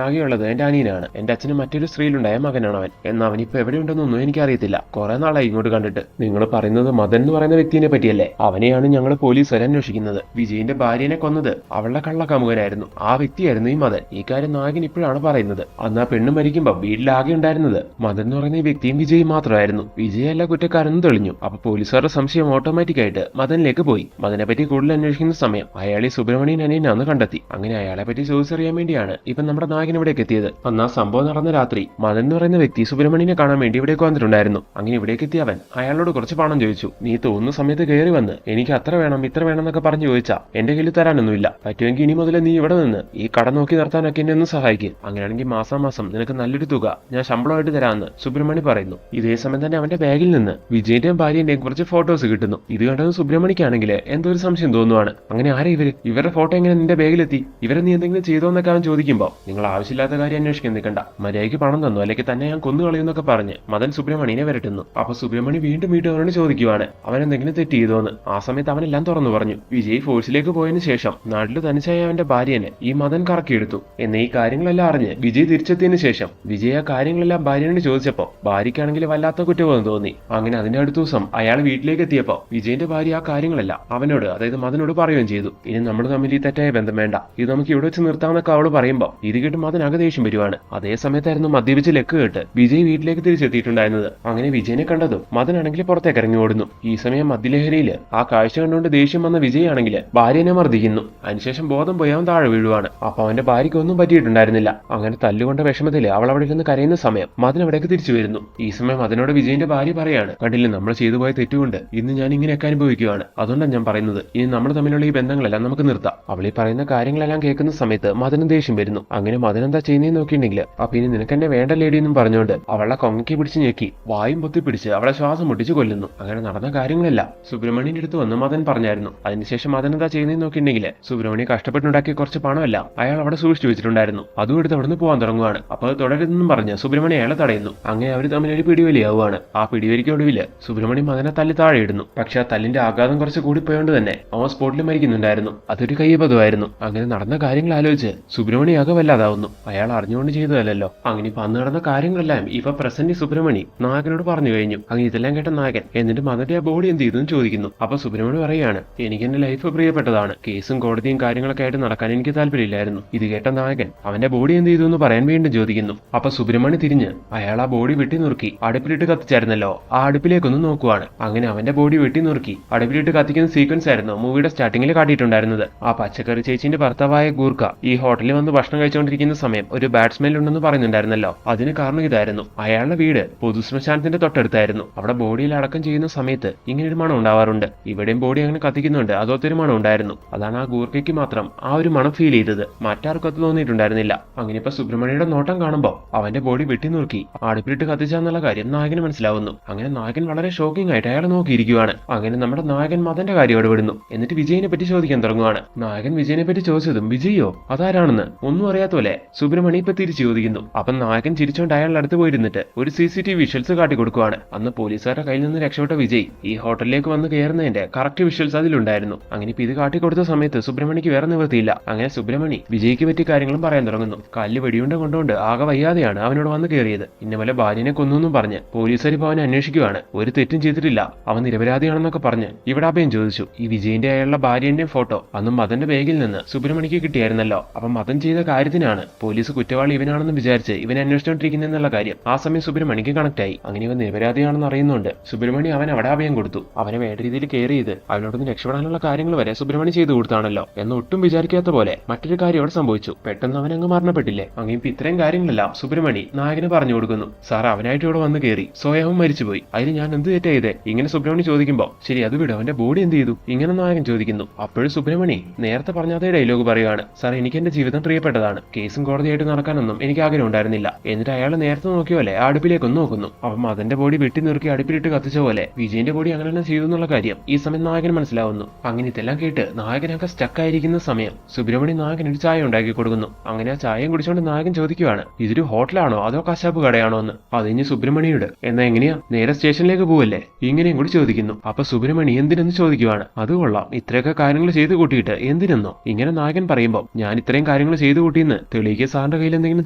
ആകെയുള്ളത് എന്റെ അനിയനാണ്. എന്റെ അച്ഛന് മറ്റൊരു സ്ത്രീയിലുണ്ടായ മകനാണ് അവൻ. എന്നാൽ അവനിപ്പോ എവിടെയുണ്ടെന്നൊന്നും എനിക്കറിയത്തില്ല. കുറെ നാളായി ഇങ്ങോട്ട് കണ്ടിട്ട്. നിങ്ങൾ പറയുന്നത് മദൻ എന്ന് പറയുന്ന വ്യക്തിയെ പറ്റിയല്ലേ? അവനെയാണ് ഞങ്ങൾ പോലീസുകാർ അന്വേഷിക്കുന്നത്. വിജയിന്റെ ഭാര്യനെ കൊന്നത് അവളുടെ കള്ളക്കാമുകനായിരുന്നു. ആ വ്യക്തിയായിരുന്നു ഈ മദൻ. ഈ കാര്യം നായകൻ ഇപ്പോഴാണ് പറയുന്നത്. അന്ന് ആ പെണ്ണ് മരിക്കുമ്പോ വീട്ടിലാകെ ഉണ്ടായിരുന്നത് മദൻ എന്ന് പറയുന്ന ഈ വ്യക്തിയും വിജയും മാത്രമായിരുന്നു. വിജയല്ല കുറ്റക്കാരെന്ന് തെളിഞ്ഞു. അപ്പൊ പോലീസുകാരുടെ സംശയം ഓട്ടോമാറ്റിക് ആയിട്ട് മദനിലേക്ക് പോയി. മദനെ പറ്റി കൂടുതൽ അന്വേഷിക്കുന്ന സമയം അയാളെ സുബ്രഹ്മണ്യൻ അനിയനാന്ന് കണ്ടെത്തി. അങ്ങനെ അയാളെ പറ്റി ചോദിച്ചറിയാൻ വേണ്ടിയാണ് ഇപ്പൊ നമ്മുടെ നായകൻ ഇവിടേക്ക് എത്തിയത്. അന്ന് ആ സംഭവം നടന്ന രാത്രി മദൻ എന്ന് പറയുന്ന വ്യക്തി സുബ്രഹ്മണ്യനെ കാണാൻ വേണ്ടി ഇവിടേക്ക് വന്നിട്ടുണ്ടായിരുന്നു. അങ്ങനെ ഇവിടേക്ക് എത്തിയ അവൻ അയാളോട് കുറച്ച് പണം ചോദിച്ചു. നീ തോന്നുന്ന സമയത്ത് കയറി വന്ന് എനിക്ക് അത്ര വേണം ഇത്ര വേണം എന്നൊക്കെ പറഞ്ഞു ചോദിച്ചാ എന്റെ കയ്യിൽ തരാനൊന്നുമില്ല. പറ്റുമെങ്കിൽ ഇനി മുതൽ നീ ഇവിടെ നിന്ന് ഈ കട നോക്കി നിർത്താനൊക്കെ എന്നെ ഒന്ന് സഹായിക്കും. അങ്ങനെയാണെങ്കിൽ മാസാമാസം നിനക്ക് നല്ലൊരു തുക ഞാൻ ശമ്പളമായിട്ട് തരാമെന്ന് സുബ്രഹ്മണ്യ പറയുന്നു. ഇതേ സമയം തന്നെ അവന്റെ ബാഗിൽ നിന്ന് വിജയന്റെയും ഭാര്യന്റെയും കുറച്ച് ഫോട്ടോസ് കിട്ടുന്നു. ഇത് കണ്ടത് സുബ്രഹ്മണ്യക്കാണെങ്കിൽ എന്തോ ഒരു സംശയം തോന്നുവാണ്. അങ്ങനെ ആരാ ഇവരുടെ ഫോട്ടോ എങ്ങനെ നിന്റെ ബാഗിലെത്തി? ഇവരെ നീ എന്തെങ്കിലും ചെയ്തോന്നൊക്കെ അവൻ ചോദിക്കുമ്പോൾ നിങ്ങൾ ആവശ്യമില്ലാത്ത കാര്യം അന്വേഷിക്കാൻ നിൽക്കണ്ട, മര്യാദയ്ക്ക് പണം തന്നു അല്ലെങ്കിൽ തന്നെ ഞാൻ കൊന്നു കളയുന്നൊക്കെ പറഞ്ഞ് മദൻ സുബ്രഹ്മണ്യനെ വരട്ടുന്നു. അപ്പൊ സുബ്രഹ്മണ്യ വീണ്ടും വീട്ടുകാരോട് ചോദിക്കുവാണ് അവൻ എന്തെങ്കിലും തെറ്റ് ചെയ്തോന്ന്. ആ സമയത്ത് അവനെല്ലാം തുറന്നു പറഞ്ഞു. വിജയ് ഫോഴ്സിലേക്ക് പോയതിനു ശേഷം നാട്ടിൽ തനിച്ചായ അവന്റെ ഭാര്യനെ ഈ മദൻ കറക്കിയെടുത്തു. എന്ന ഈ കാര്യങ്ങളെല്ലാം അറിഞ്ഞ് വിജയ് തിരിച്ചെത്തിയതിനു ശേഷം വിജയ് ആ കാര്യങ്ങളെല്ലാം ഭാര്യനോട് ചോദിച്ചപ്പോ ഭാര്യയ്ക്കാണെങ്കിൽ വല്ലാത്ത കുറ്റബോധം തോന്നി. അങ്ങനെ അതിന്റെ അടുത്ത ദിവസം അയാൾ വീട്ടിലേക്ക് എത്തിയപ്പോ വിജയന്റെ ഭാര്യ ആ കാര്യങ്ങളെല്ലാം അവനോട് അതായത് മദനോട് പറയുകയും ചെയ്തു. ഇനി നമ്മൾ തമ്മിൽ ഈ തെറ്റായ ബന്ധം വേണ്ട, ഇത് നമുക്ക് ഇവിടെ വെച്ച് നിർത്താമെന്നൊക്കെ അവള് പറയുമ്പോ ഇത് കേട്ട് മദനാകെ ദേഷ്യം വരുവാണ്. അതേ സമയത്തായിരുന്നു മദ്യപിച്ച് ലെക്ക് കേട്ട് വിജയ് വീട്ടിലേക്ക് തിരിച്ചെത്തിയിട്ടുണ്ടായിരുന്നത്. അങ്ങനെ വിജയനെ കണ്ടതും മദനാണെങ്കിൽ പുറത്തേക്ക് ഇറങ്ങി ഓടുന്നു. ഈ സമയം മദ്യലഹരിയില് ആ കാഴ്ച കണ്ടുകൊണ്ട് ദേഷ്യം വന്ന വിജയ് ആണെങ്കിൽ ഭാര്യനെ മർദ്ദിക്കുന്നു. അതിനുശേഷം ബോധം പോയി അവൻ താഴെ വീഴുവാണ്. അപ്പൊ അവന്റെ ഭാര്യയ്ക്ക് ഒന്നും പറ്റിയിട്ടുണ്ടായിരുന്നില്ല. അങ്ങനെ തല്ലുകൊണ്ട വിഷമത്തില് അവൾ അവിടെ ഇരുന്ന് കരയുന്ന സമയം മദൻ അവിടേക്ക് തിരിച്ചു വരുന്നു. ഈ സമയം അതിനോട് വിജയന്റെ ഭാര്യ പറയാണ്, കണ്ടില്ലേ നമ്മൾ ചെയ്തു പോയ തെറ്റുകൊണ്ട് ഇന്ന് ഞാൻ ഇങ്ങനെയൊക്കെ അനുഭവിക്കുകയാണ്. അതുകൊണ്ടാണ് ഞാൻ പറയുന്നത് ഇനി നമ്മൾ തമ്മിലുള്ള ഈ ബന്ധങ്ങളെല്ലാം നമുക്ക് നിർത്താം. അവൾ ഈ പറയുന്ന കാര്യങ്ങളെല്ലാം കേൾക്കുന്ന സമയത്ത് മദനും ദേഷ്യം വരുന്നു. അങ്ങനെ മദൻ എന്താ ചെയ്യുന്നതെന്ന് നോക്കിയിട്ടുണ്ടെങ്കിൽ അപ്പൊ ഇനി നിനക്ക് എന്നെ വേണ്ട ലേഡി എന്നും പറഞ്ഞുകൊണ്ട് അവളെ കൊങ്ങക്കി പിടിച്ച് ഞെക്കി വായും പൊത്തി പിടിച്ച് അവളെ ശ്വാസം മുട്ടിച്ച് കൊല്ലുന്നു. അങ്ങനെ നടന്ന കാര്യങ്ങളെല്ലാം സുബ്രഹ്മണ്യന്റെ അടുത്ത് വന്ന് മദൻ പറഞ്ഞായിരുന്നു. അതിനുശേഷം മദൻ എന്താ ചെയ്യുന്നതെന്ന് നോക്കിയിട്ടുണ്ടെങ്കിൽ സുബ്രഹ്മണ്യം കഷ്ടപ്പെട്ടുണ്ടാക്കിയ കുറച്ച് പണമല്ല അയാൾ അവിടെ സൂക്ഷിച്ചു വെച്ചിട്ടുണ്ടായിരുന്നു. അതും എടുത്ത് അവിടെ നിന്ന് പോകാൻ തുടങ്ങുവാണ്. അപ്പൊ അത് തുടരുതെന്നും പറഞ്ഞ് സുബ്രഹ്മണ്യം അയാളെ തടയുന്നു. അങ്ങനെ അവർ തമ്മിലൊരു പിടിവലിയാവുകയാണ്. ആ പിടിവലിക്കൊടുവില് സുബ്രഹ്മണ്യം മദനെ തല്ലി താഴെ ഇടുന്നു. പക്ഷെ ആ തല്ലിന്റെ ആഘാതം കുറച്ച് കൂടിപ്പോയോണ്ട് തന്നെ അവൻ സ്പോട്ടിൽ മരിക്കുന്നുണ്ടായിരുന്നു. അതൊരു കയ്യബദ്ധമായിരുന്നു. അങ്ങനെ നടന്ന കാര്യങ്ങൾ ആലോചിച്ച് സുബ്രഹ്മണ്യം ആകെ വല്ലാതാവുന്നു. അയാൾ അറിഞ്ഞുകൊണ്ട് ചെയ്തതല്ലോ. അങ്ങനെ ഇപ്പൊ അന്ന് നടന്ന കാര്യങ്ങളെല്ലാം ഇപ്പൊ പ്രസന്റ് സുബ്രഹ്മണ്യം നായകനോട് പറഞ്ഞു കഴിഞ്ഞു. അങ്ങനെ ഇതെല്ലാം കേട്ട നായകൻ എന്നിട്ട് മദന്റെ ആ ബോഡി എന്ത് ചെയ്തെന്ന് ചോദിക്കുന്നു. അപ്പൊ സുബ്രഹ്മണ്യം പറയാണ്, എനിക്ക് എന്റെ ലൈഫ് പ്രിയപ്പെട്ടതാണ്, കേസും കോടതിയും കാര്യങ്ങളൊക്കെ ആയിട്ട് നടക്കാൻ എനിക്ക് താല്പര്യമില്ലായിരുന്നു. ഇത് കേട്ട നായകൻ അവന്റെ ബോഡി എന്ത് ചെയ്തു എന്ന് പറയാൻ വീണ്ടും ചോദിക്കുന്നു. അപ്പൊ സുബ്രഹ്മണ്യം തിരിഞ്ഞ് അയാൾ ആ ബോഡി വെട്ടി നുറുക്കി അടുപ്പിലിട്ട് കത്തിച്ചായിരുന്നല്ലോ, ആ അടുപ്പിലേക്കൊന്ന് നോക്കുവാണ്. അങ്ങനെ അവന്റെ ബോഡി വെട്ടി നുറുക്കി അടുപ്പിലിട്ട് കത്തിക്കുന്ന സീക്വൻസ് ആയിരുന്നു മൂവിയുടെ സ്റ്റാർട്ടിംഗിൽ കാട്ടിയിട്ടുണ്ടായിരുന്നത്. ആ പച്ചക്കറി ചേച്ചിന്റെ ഭർത്താവായ ഗൂർക്ക ഈ ഹോട്ടലിൽ വന്ന് ഭക്ഷണം കഴിച്ചുകൊണ്ടിരിക്കുന്ന സമയം ഒരു ബാഡ് സ്മെൽ ഉണ്ടെന്ന് പറയുന്നുണ്ടായിരുന്നല്ലോ. അതിന് കാരണം ഇതായിരുന്നു. അയാളുടെ വീട് പൊതുശ്മശാനത്തിന്റെ തൊട്ടടുത്തായിരുന്നു. അവിടെ ബോഡിയിൽ അടക്കം ചെയ്യുന്ന സമയത്ത് ഇങ്ങനെ ഒരു മണം ഉണ്ടാവാറുണ്ട്. ഇവിടെയും ബോഡി അങ്ങനെ കത്തിക്കുന്നുണ്ട്, അതൊത്തൊരു മണം ഉണ്ടായിരുന്നു. അതാണ് ആ ഗൂർക്കയ്ക്ക് മാത്രം ആ ഒരു മണം ഫീൽ ചെയ്തത്, മറ്റാർക്കും അത് തോന്നിയിട്ടുണ്ടായിരുന്നില്ല. അങ്ങനെ ഇപ്പൊ സുബ്രഹ്മണ്യയുടെ നോട്ടം കാണുമ്പോൾ അവന്റെ ബോഡി വെട്ടി നുറുക്കി അടുപ്പിലിട്ട് കത്തിച്ചാന്നുള്ള കാര്യം നായകന് മനസ്സിലാവുന്നു. അങ്ങനെ നായകൻ വളരെ ഷോക്കിംഗ് ആയിട്ട് അയാളെ നോക്കിയിരിക്കുവാണ്. അങ്ങനെ നമ്മുടെ നായകൻ മദന്റെ കാര്യം ഇടപെടുന്നു. എന്നിട്ട് വിജയനെ പറ്റി ചോദിക്കാൻ തുടങ്ങുവാണ്. നായകൻ വിജയനെ പറ്റി ചോദിച്ചതും വിജയോ അതാരാണെന്ന് ഒന്നും അറിയാത്ത പോലെ സുബ്രഹ്മണ്യം ഇപ്പൊ തിരിച്ചു ചോദിക്കുന്നു. അപ്പം നായകൻ ചിരിച്ചോണ്ട് അയാളുടെ അടുത്ത് പോയിരുന്നിട്ട് ഒരു CCTV വിഷ്വൽസ് കാട്ടിക്കൊടുക്കുവാണ്. അന്ന് പോലീസുകാരുടെ കയ്യിൽ നിന്ന് രക്ഷപ്പെട്ട വിജയ് ഈ ഹോട്ടലിലേക്ക് വന്ന് കയറുന്നതിന്റെ കറക്റ്റ് വിഷ്വൽസ് അതിലുണ്ടായിരുന്നു. അങ്ങനെ ഇപ്പൊ ഇത് കാട്ടിക്കൊടുത്ത സമയത്ത് സുബ്രഹ്മണ്യക്ക് വേറെ നിവൃത്തിയില്ല. അങ്ങനെ സുബ്രഹ്മണ്യം വിജയ്ക്ക് പറ്റിയ കാര്യങ്ങളും പറയാൻ തുടങ്ങുന്നു. കല്ല് വെടിയുണ്ട കൊണ്ടുകൊണ്ട് ആകെ വയ്യാതെയാണ് അവനോട് വന്ന് കയറിയത്. ഇന്നപോലെ ഭാര്യനെ കൊന്നു പറഞ്ഞ് പോലീസുകാർ ഇപ്പൊ അവനെ അന്വേഷിക്കുവാണ്. ഒരു തെറ്റും ചെയ്തിട്ടില്ല, അവൻ നിരപരാധിയാണെന്നൊക്കെ പറഞ്ഞ് ഇവിടെ അഭയം ചോദിച്ചു. ഈ വിജയന്റെ അയാളുടെ ഭാര്യന്റെയും ഫോട്ടോ അന്ന് മദന്റെ ബാഗിൽ നിന്ന് സുബ്രഹ്മണ്യക്ക് കിട്ടിയായിരുന്നല്ലോ. അപ്പൊ മദൻ ചെയ്ത കാര്യത്തിനാണ് പോലീസ് കുറ്റവാളി ഇവനാണെന്ന് വിചാരിച്ച് ഇവനെ അന്വേഷിച്ചുകൊണ്ടിരിക്കുന്നുള്ള കാര്യം ആ സമയം സുബ്രഹ്മണ്യക്ക് കണക്ട് ആയി. അങ്ങനെ ഇവൻ നിരപരാധിയാണെന്ന് അറിയുന്നുണ്ട് സുബ്രഹ്മണ്യം അവൻ അവിടെ അഭയം കൊടുത്തു. അവനെ വേണ്ട രീതിയിൽ കെയർ ചെയ്ത് അവനോടൊന്ന് രക്ഷപ്പെടാനുള്ള കാര്യങ്ങൾ വരെ സുബ്രഹ്മണ്യം ചെയ്തു കൊടുത്താണല്ലോ എന്ന് ഒട്ടും വിചാരിക്കാത്ത പോലെ മറ്റൊരു കാര്യം അവിടെ സംഭവിച്ചു. പെട്ടെന്ന് അവൻ അങ്ങ് മരണപ്പെട്ടില്ലേ. അങ്ങനെ ഇപ്പൊ ഇത്രയും കാര്യങ്ങളെല്ലാം സുബ്രഹ്മണ്യം നായകന് പറഞ്ഞു കൊടുക്കുന്നു. സാർ അവനായിട്ട് ഇവിടെ വന്ന് കയറി സ്വയം മരിച്ചുപോയി, അതിന് ഞാൻ എന്ത് തെറ്റാ ചെയ്തേ? ഇങ്ങനെ സുബ്രഹ്മണ്യം ചോദിക്കുമ്പോ ശരി അത് വിടും, അവന്റെ ബോഡി എന്ത് ചെയ്തു ഇങ്ങനെ നായകൻ ചോദിക്കുന്നു. അപ്പോഴും സുബ്രഹ്മണ്യം നേരത്തെ നേരത്തെ പറഞ്ഞ അതേ ഡയലോഗ് പറയുകയാണ്. സാർ, എനിക്ക് എന്റെ ജീവിതം പ്രിയപ്പെട്ടതാണ്. കേസും കോടതിയായിട്ട് നടക്കാനൊന്നും എനിക്ക് ആഗ്രഹം ഉണ്ടായിരുന്നില്ല. എന്നിട്ട് അയാൾ നേരത്തെ നോക്കിയ പോലെ അടുപ്പിലേക്കൊന്ന് നോക്കുന്നു. അപ്പം അതിന്റെ ബോഡി വെട്ടി നിർക്കി അടുപ്പിലിട്ട് കത്തിച്ച പോലെ വിജയന്റെ ബോഡി അങ്ങനെ തന്നെ ചെയ്തു എന്നുള്ള കാര്യം ഈ സമയം നായകൻ മനസ്സിലാവുന്നു. അങ്ങനെ ഇതെല്ലാം കേട്ട് നായകനൊക്കെ സ്റ്റക്കായിരിക്കുന്ന സമയം സുബ്രഹ്മണ്യൻ നായകൻ ഒരു ചായ ഉണ്ടാക്കി കൊടുക്കുന്നു. അങ്ങനെ ആ ചായയും കുടിച്ചുകൊണ്ട് നായകൻ ചോദിക്കുവാണ്, ഇതൊരു ഹോട്ടലാണോ അതോ കശാപ്പ് കടയാണോ എന്ന്. അതിന് സുബ്രഹ്മണ്യോട് എന്നാ എങ്ങനെയാ നേരെ സ്റ്റേഷനിലേക്ക് പോവല്ലേ ഇങ്ങനെയും കൂടി ചോദിക്കുന്നു. അപ്പൊ സുബ്രഹ്മണ്യൻ എന്തിനെന്ന് ചോദിക്കുവാണ്. അത് കൊള്ളാം, ഇത്രയൊക്കെ കാര്യങ്ങൾ ചെയ്തു കൂട്ടിയിട്ട് എന്തിനെന്നോ. ഇങ്ങനെ നായകൻ പറയുമ്പോൾ ഞാൻ ഇത്രയും കാര്യങ്ങൾ ചെയ്തു കൂട്ടിയെന്ന് തെളിയിക്കാൻ സാറിന്റെ കയ്യിൽ എന്തെങ്കിലും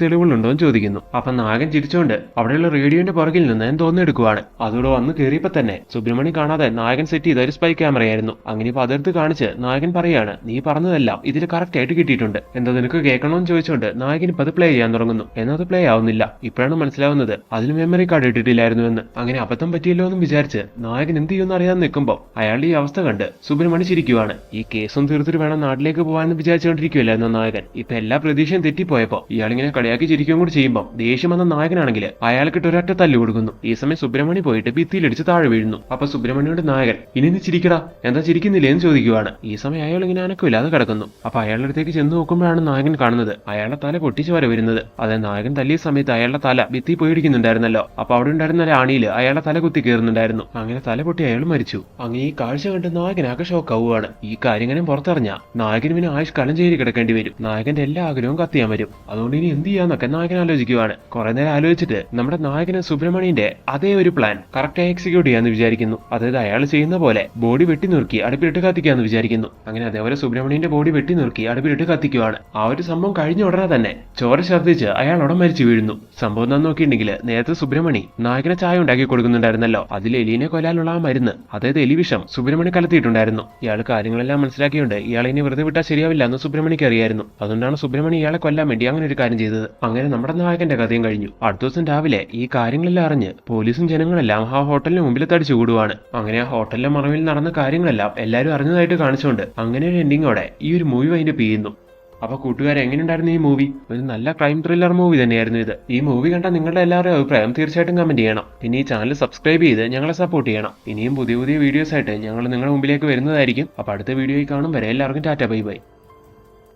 തെളിവുകളുണ്ടോ എന്ന് ചോദിക്കുന്നു. അപ്പൊ നായകൻ ചിരിച്ചുകൊണ്ട് അവിടെയുള്ള റേഡിയോന്റെ പുറകിൽ നിന്ന് തോന്നെടുക്കുവാണ്. അതോടെ വന്ന് കയറിയപ്പോ തന്നെ സുബ്രഹ്മണ്യൻ കാണാതെ നായകൻ സെറ്റ് ചെയ്ത ഒരു സ്പൈ ക്യാമറയായിരുന്നു. അങ്ങനെ ഇപ്പൊ അതിർത്ത് കാണിച്ച് നായകൻ പറയാണ്, നീ പറഞ്ഞതെല്ലാം ഇതിൽ കറക്റ്റ് ആയിട്ട് കിട്ടിയിട്ടുണ്ട്, എന്താ നിനക്ക് കേൾക്കണമെന്ന് ചോദിച്ചുകൊണ്ട് നായകൻ ഇപ്പൊ അത് പ്ലേ ചെയ്യാൻ തുടങ്ങുന്നു. എന്നാൽ അത് പ്ലേ ആവുന്നില്ല. ഇപ്പോഴാണ് മനസ്സിലാവുന്നത് അതിൽ മെമ്മറി കാർഡ് ഇട്ടിട്ടില്ലായിരുന്നു എന്ന്. അങ്ങനെ അബദ്ധം പറ്റിയല്ലോ എന്നും വിചാരിച്ച് നായകൻ എന്ത് ചെയ്യുമെന്ന് അറിയാൻ നിൽക്കുമ്പോൾ അയാളുടെ ഈ അവസ്ഥ കണ്ട് സുബ്രഹ്മണ്യൻ ചിരിക്കുവാണ്. ഈ കേസും തീർത്തിട്ട് വേണം നാട്ടിലേക്ക് പോകാനെന്ന് വിചാരിച്ചുകൊണ്ടിരിക്കുകയല്ലായിരുന്നു നായകൻ. ഇപ്പൊ എല്ലാ പ്രതീക്ഷയും തെറ്റിപ്പോയപ്പോ ഇയാളിങ്ങനെ കളിയാക്കി ചിരിക്കുകയും കൂടി ചെയ്യുമ്പോൾ ദേഷ്യം വന്ന നായകനാണെങ്കിൽ അയാൾക്കിട്ട് ഒരൊറ്റ തല്ലു കൊടുക്കുന്നു. ഈ സമയം സുബ്രഹ്മണ്യൻ പോയിട്ട് ഭിത്തിയിലിടിച്ച് താഴെ വീഴുന്നു. അപ്പൊ സുബ്രഹ്മണ്യനോട് നായകൻ ഇനി നീ ചിരിക്കടാ, എന്താ ചിരിക്കുന്നില്ലേ എന്ന് ചോദിക്കുവാണ്. ഈ സമയം അയാൾ ഇങ്ങനെ അനക്കമില്ലാതെ കിടക്കുന്നു. അപ്പൊ അയാളുടെ അടുത്തേക്ക് ചെന്ന് നോക്കുമ്പോഴാണ് നായകൻ കാണുന്നത് അയാളുടെ തല പൊട്ടിച്ചു വരെ വരുന്നത്. അതെ, നായകൻ തല്ലിയ സമയത്ത് അയാളുടെ തല ഭിത്തി പോയിടിക്കുന്നുണ്ടായിരുന്നല്ലോ. അപ്പൊ അവിടെ ഉണ്ടായിരുന്ന ഒരു ആണിയില് അയാളുടെ തല കുത്തി കയറുന്നുണ്ടായിരുന്നു. അങ്ങനെ തല പൊട്ടി അയാൾ മരിച്ചു. അങ്ങനെ ഈ കാഴ്ച കണ്ട് നായകനാകെ ഷോക്ക് ആവുകയാണ്. ഈ കാര്യങ്ങളും പുറത്തറിഞ്ഞ നായകന് പിന്നെ ആയുഷ് കലം ചെയ്ത് കിടക്കേണ്ടി വരും. നായകന്റെ എല്ലാ ആഗ്രഹവും കത്തിയാൻ വരും. അതുകൊണ്ട് ഇനി എന്ത് ചെയ്യാന്നൊക്കെ നായകൻ ആലോചിക്കുവാണ്. കുറെ നേരം ആലോചിച്ചിട്ട് നമ്മുടെ നായകന് സുബ്രഹ്മണ്യന്റെ അതേ ഒരു പ്ലാൻ കറക്റ്റായി എക്സിക്യൂട്ട് ചെയ്യാന്ന് വിചാരിക്കുന്നു. അതായത് അയാൾ ചെയ്യുന്ന പോലെ ബോഡി വെട്ടി നിർക്കി അടുപ്പിലിട്ട് കത്തിക്കാന്ന് വിചാരിക്കുന്നു. അങ്ങനെ അതേപോലെ സുബ്രഹ്മണ്യന്റെ ബോഡി വെട്ടി നിർക്കി അടുപ്പിലിട്ട് കത്തിക്കുവാണ്. ആ ഒരു സംഭവം കഴിഞ്ഞ ഉടനെ തന്നെ ചോര ഛർദ്ദിച്ച് അയാൾ അവിടെ മരിച്ചു വീഴുന്നു. സംഭവം എന്താന്ന് നോക്കിയിട്ടുണ്ടെങ്കിൽ നേരത്തെ സുബ്രഹ്മണി നായകനെ ചായ ഉണ്ടാക്കി കൊടുക്കുന്നുണ്ടായിരുന്നല്ലോ. അതിൽ എലീനെ കൊല്ലാനുള്ള ആ മരുന്ന്, അതായത് എലിവിഷം സുബ്രഹ്മണ്യം കലർത്തിയിട്ടുണ്ടായിരുന്നു. ഇയാൾ കാര്യങ്ങളെല്ലാം മനസ്സിലാക്കിയുണ്ട് ഇയാളെ ഇനി വെറുതെ വിട്ടാൽ ശരിയാവില്ല എന്ന് സുബ്രഹ്മണിക്ക് അറിയായിരുന്നു. അതുകൊണ്ടാണ് സുബ്രഹ്മണ്യം ഇയാളെ കൊല്ലാൻ വേണ്ടി അങ്ങനെ ഒരു കാര്യം ചെയ്തത്. അങ്ങനെ നമ്മുടെ നായകന്റെ കഥയും കഴിഞ്ഞു. അടുത്ത ദിവസം രാവിലെ ഈ കാര്യങ്ങളെല്ലാം അറിഞ്ഞ് പോലീസും ജനങ്ങളെല്ലാം ആ ഹോട്ടലിന് മുമ്പിൽ തടിച്ചു കൂടുവാണ്. അങ്ങനെ ആ ഹോട്ടലിന്റെ മറവിൽ നടന്ന കാര്യങ്ങളെല്ലാം എല്ലാവരും അറിഞ്ഞതായിട്ട് കാണിച്ചുകൊണ്ട് അങ്ങനെ ഒരു എൻഡിങ്ങോടെ ഈ ഒരു മൂവി അതിന്റെ ചെയ്യുന്നു. അപ്പൊ കൂട്ടുകാരെ, എങ്ങനെയുണ്ടായിരുന്നു ഈ മൂവി? ഒരു നല്ല ക്രൈം ത്രില്ലർ മൂവി തന്നെയായിരുന്നു ഇത്. ഈ മൂവി കണ്ട നിങ്ങളുടെ എല്ലാവരുടെയും അഭിപ്രായം തീർച്ചയായിട്ടും കമന്റ് ചെയ്യണം. പിന്നെ ഈ ചാനൽ സബ്സ്ക്രൈബ് ചെയ്ത് ഞങ്ങളെ സപ്പോർട്ട് ചെയ്യണം. ഇനിയും പുതിയ പുതിയ വീഡിയോസ് ആയിട്ട് ഞങ്ങൾ നിങ്ങളുടെ മുമ്പിലേക്ക് വരുന്നതായിരിക്കും. അപ്പൊ അടുത്ത വീഡിയോയിൽ കാണും വരെ എല്ലാവർക്കും ടാറ്റ ബൈ ബൈ.